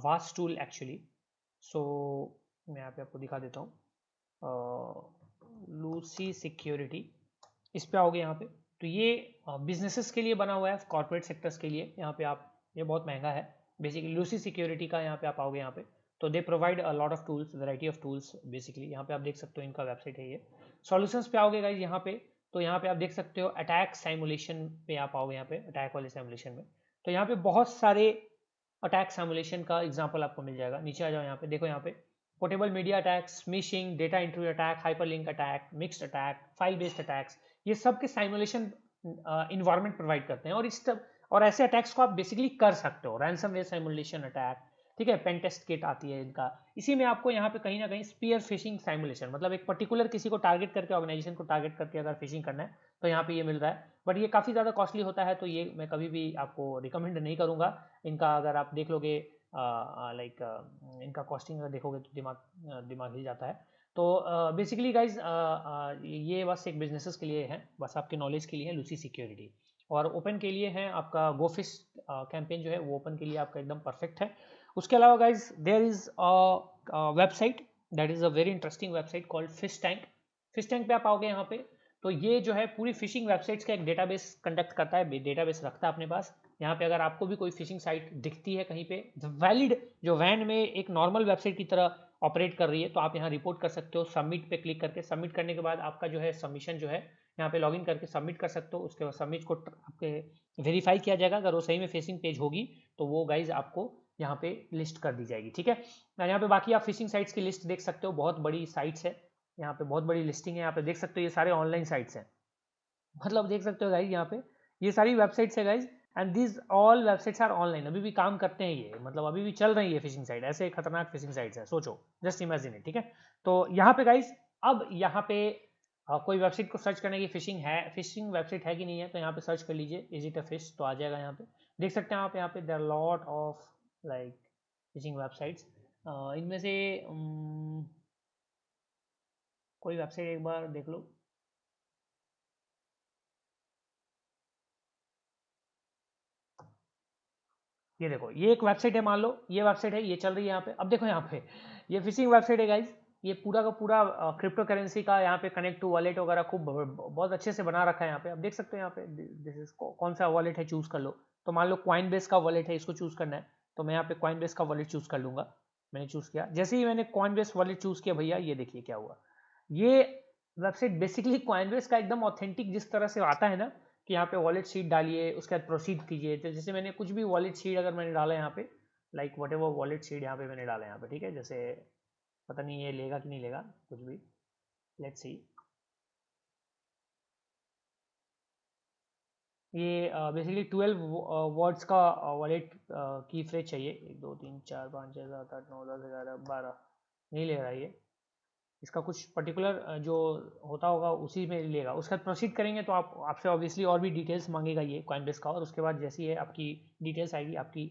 vast tool actually. So मैं यहाँ पे आपको दिखा देता हूँ, लूसी सिक्योरिटी, इस पे आओगे यहाँ पे, तो ये बिजनेसेस के लिए बना हुआ है, कॉर्पोरेट सेक्टर्स के लिए। यहाँ पे आप, ये बहुत महंगा है बेसिकली, लूसी सिक्योरिटी का। यहाँ पे आप आओगे यहाँ पे, तो they provide a lot of tools, variety of tools basically. यहाँ पे आप देख सकते हो, इनका वेबसाइट है ये। सॉल्यूशंस पे आओगे गाइज यहाँ पे, तो यहाँ पे आप देख सकते हो अटैक साइमुलेशन पे आप आओगे, यहाँ पे अटैक वाले साइमुलेशन में। तो यहाँ पे बहुत सारे अटैक साइमुलेशन का एग्जाम्पल आपको मिल जाएगा। नीचे आ जाओ, यहाँ पे देखो, यहाँ पे portable media attack, smishing, data entry attack, hyperlink attack, mixed attack, file based attacks, ये सब के साइमुलेशन इन्वायरमेंट प्रोवाइड करते हैं। और ऐसे अटैक्स को आप बेसिकली कर सकते हो, रैंसमवेयर साइमुलेशन अटैक, ठीक है, पेन टेस्ट किट आती है इनका। इसी में आपको यहाँ पे कहीं ना कहीं स्पीयर फिशिंग साइमुलेशन, मतलब एक पर्टिकुलर किसी को टारगेट करके, ऑर्गेनाइजेशन को टारगेट करके अगर फिशिंग करना है तो यहाँ पे ये मिल रहा है। बट ये काफ़ी ज़्यादा कॉस्टली होता है, तो ये मैं कभी भी आपको रिकमेंड नहीं करूँगा। इनका अगर आप देख लोगे, लाइक इनका कॉस्टिंग अगर देखोगे तो दिमाग हिल जाता है। तो बेसिकली गाइज ये बस एक बिजनेसेस के लिए है, बस आपके नॉलेज के लिए है लूसी सिक्योरिटी। और ओपन के लिए है आपका गोफिश कैंपेन जो है, वो ओपन के लिए आपका एकदम परफेक्ट है। उसके अलावा guys there is a website, that is a very interesting website called fish tank. Fish tank पे आप आओगे यहाँ पे, तो ये जो है पूरी फिशिंग वेबसाइट्स का एक डेटाबेस कंडक्ट करता है, डेटाबेस रखता है अपने पास। यहाँ पे अगर आपको भी कोई फिशिंग साइट दिखती है कहीं पे वैलिड, जो वैन में एक नॉर्मल वेबसाइट की तरह ऑपरेट कर रही है, तो आप यहाँ रिपोर्ट कर सकते हो सबमिट पे क्लिक करके। सबमिट करने के बाद आपका जो है सबमिशन जो है, यहाँ पे लॉगिन करके सबमिट कर सकते हो। उसके बाद सबमिट को आपके वेरीफाई किया जाएगा, अगर वो सही में फिशिंग पेज होगी तो वो गाइज आपको यहाँ पे लिस्ट कर दी जाएगी। ठीक है, यहाँ पे बाकी आप फिशिंग साइट्स की लिस्ट देख सकते हो, बहुत बड़ी साइट्स है यहाँ पे, बहुत बड़ी लिस्टिंग है। यहाँ पे देख सकते हो ये सारे ऑनलाइन साइट्स हैं, मतलब देख सकते हो गाइज यहाँ पे ये सारी वेबसाइट्स है guys, and this all websites are online, अभी भी काम करते हैं ये, मतलब अभी भी चल रही है फिशिंग साइट। ऐसे खतरनाक फिशिंग साइट्स है, सोचो, जस्ट इमेजिन इट। ठीक है, तो यहाँ पे गाइज, अब यहाँ पे कोई वेबसाइट को सर्च करने की फिशिंग वेबसाइट है कि नहीं है, तो यहाँ पे सर्च कर लीजिए इज इट अ फिश, तो आ जाएगा। यहाँ पे देख सकते हैं आप, यहाँ पे there lot of like phishing websites. इनमें से कोई वेबसाइट एक बार देख लो। ये देखो, ये एक वेबसाइट है, मान लो ये वेबसाइट है, ये चल रही है यहाँ पे। अब देखो यहाँ पे ये फिशिंग वेबसाइट है गाइज, ये पूरा का पूरा क्रिप्टो करेंसी का यहाँ पे कनेक्ट टू वॉलेट वगैरह खूब बहुत अच्छे से बना रखा है यहाँ पे। अब देख सकते हो यहाँ पे, दिस इज कौन सा वॉलेट है, चूज कर लो। तो मान लो कॉइन बेस का वॉलेट है, इसको चूज करना है, तो मैं यहाँ पे कॉइन बेस का वॉलेट चूज कर लूंगा। मैंने चूज किया, जैसे ही मैंने कॉइन बेस वॉलेट चूज किया भैया, ये देखिए क्या हुआ। ये वेबसाइट बेसिकली कॉइन बेस का एकदम ऑथेंटिक जिस तरह से आता है ना, कि यहाँ पे वॉलेट शीट डालिए, उसके बाद प्रोसीड कीजिए। तो जैसे मैंने कुछ भी वॉलेट शीट अगर मैंने डाला यहाँ पे, like what ever wallet sheet यहाँ पे मैंने डाला यहाँ पे, ठीक है, जैसे पता नहीं ये लेगा कि नहीं लेगा कुछ भी, लेट्स सी। ये बेसिकली 12 वर्ड्स का वॉलेट की फ्रेज चाहिए, 1 2 3 4 5 6 7 8 9 10 11 12, नहीं ले रहा ये। इसका कुछ पर्टिकुलर जो होता होगा उसी में लेगा। उसके बाद प्रोसीड करेंगे तो आपसे ऑब्वियसली और भी डिटेल्स मांगेगा ये कॉइनबेस का, और उसके बाद जैसी है आपकी डिटेल्स आएगी आपकी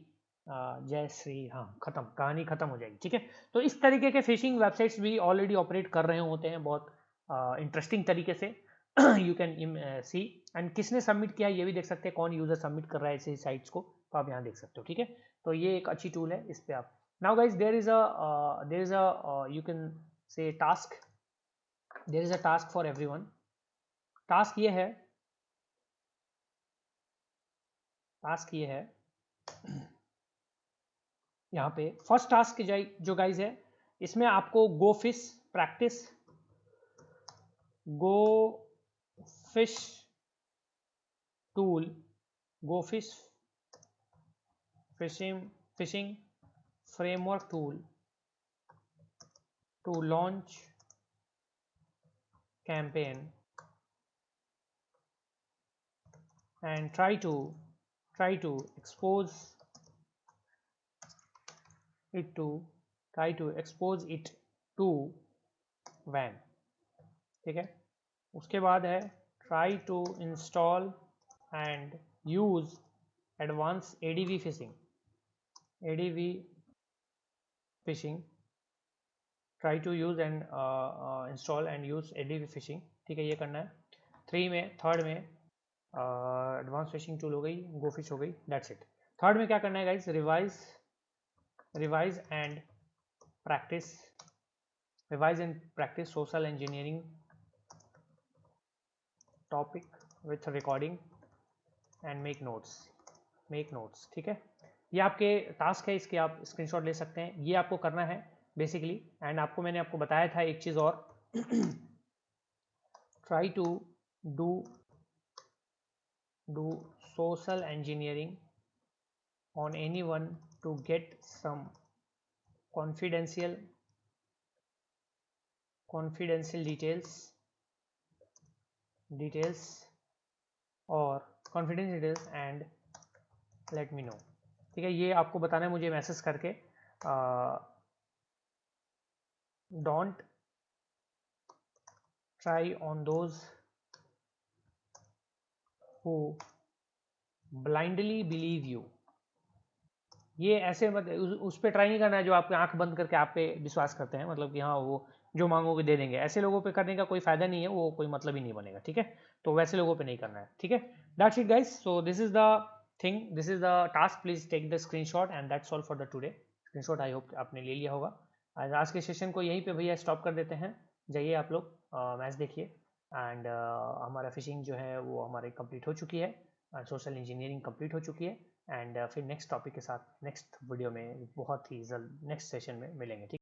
जय श्री, हाँ खत्म, कहानी खत्म हो जाएगी। ठीक है, तो इस तरीके के फिशिंग वेबसाइट्स भी ऑलरेडी ऑपरेट कर रहे होते हैं बहुत इंटरेस्टिंग तरीके से। यू कैन सी, एंड किसने सबमिट किया ये भी देख सकते हैं, कौन यूजर सबमिट कर रहा है ऐसे साइट्स को, तो आप यहाँ देख सकते हो। ठीक है, तो ये एक अच्छी टूल है, इस पे आप now guys there is a you can say task, there is a task for everyone. Task ये है, टास्क ये है यहाँ पे फर्स्ट टास्क जो गाइज है, इसमें आपको GoPhish practice, GoPhish tool, GoPhish phishing framework tool to launch campaign and try to expose it to WAN। ठीक है, उसके बाद है try to install and use advanced ADV phishing, try to use and install and use ADV phishing। ठीक है, ये करना है। थर्ड में एडवांस फिशिंग टूल हो गई, गो फिश हो गई, दैट्स इट। थर्ड में क्या करना है guys, revise and practice social engineering topic with recording and make notes. ठीक है, ये आपके टास्क है, इसके आप स्क्रीनशॉट ले सकते हैं। ये आपको करना है बेसिकली, एंड मैंने आपको बताया था एक चीज़ और, try to do social engineering on anyone to get some confidential details और confidential details and let me know। ठीक है, ये आपको बताना है मुझे मैसेज करके। Don't try on those who blindly believe you। ये ऐसे मत उस पर ट्राई नहीं करना है जो आपके आंख बंद करके आप पे विश्वास करते हैं, मतलब कि हाँ वो जो मांगोगे दे देंगे, ऐसे लोगों पे करने का कोई फायदा नहीं है, वो कोई मतलब ही नहीं बनेगा। ठीक है, तो वैसे लोगों पे नहीं करना है। ठीक है, that's it guys, so this is the thing, this is the task, please take the screenshot and that's all for the today. Screenshot I hope आपने ले लिया होगा। आज के सेशन को यहीं पे भैया स्टॉप कर देते हैं, जाइए आप लोग मैच देखिए, एंड हमारा फिशिंग जो है वो हमारी कंप्लीट हो चुकी है, सोशल इंजीनियरिंग कंप्लीट हो चुकी है, एंड फिर नेक्स्ट टॉपिक के साथ नेक्स्ट वीडियो में बहुत ही जल्द नेक्स्ट सेशन में मिलेंगे। ठीक।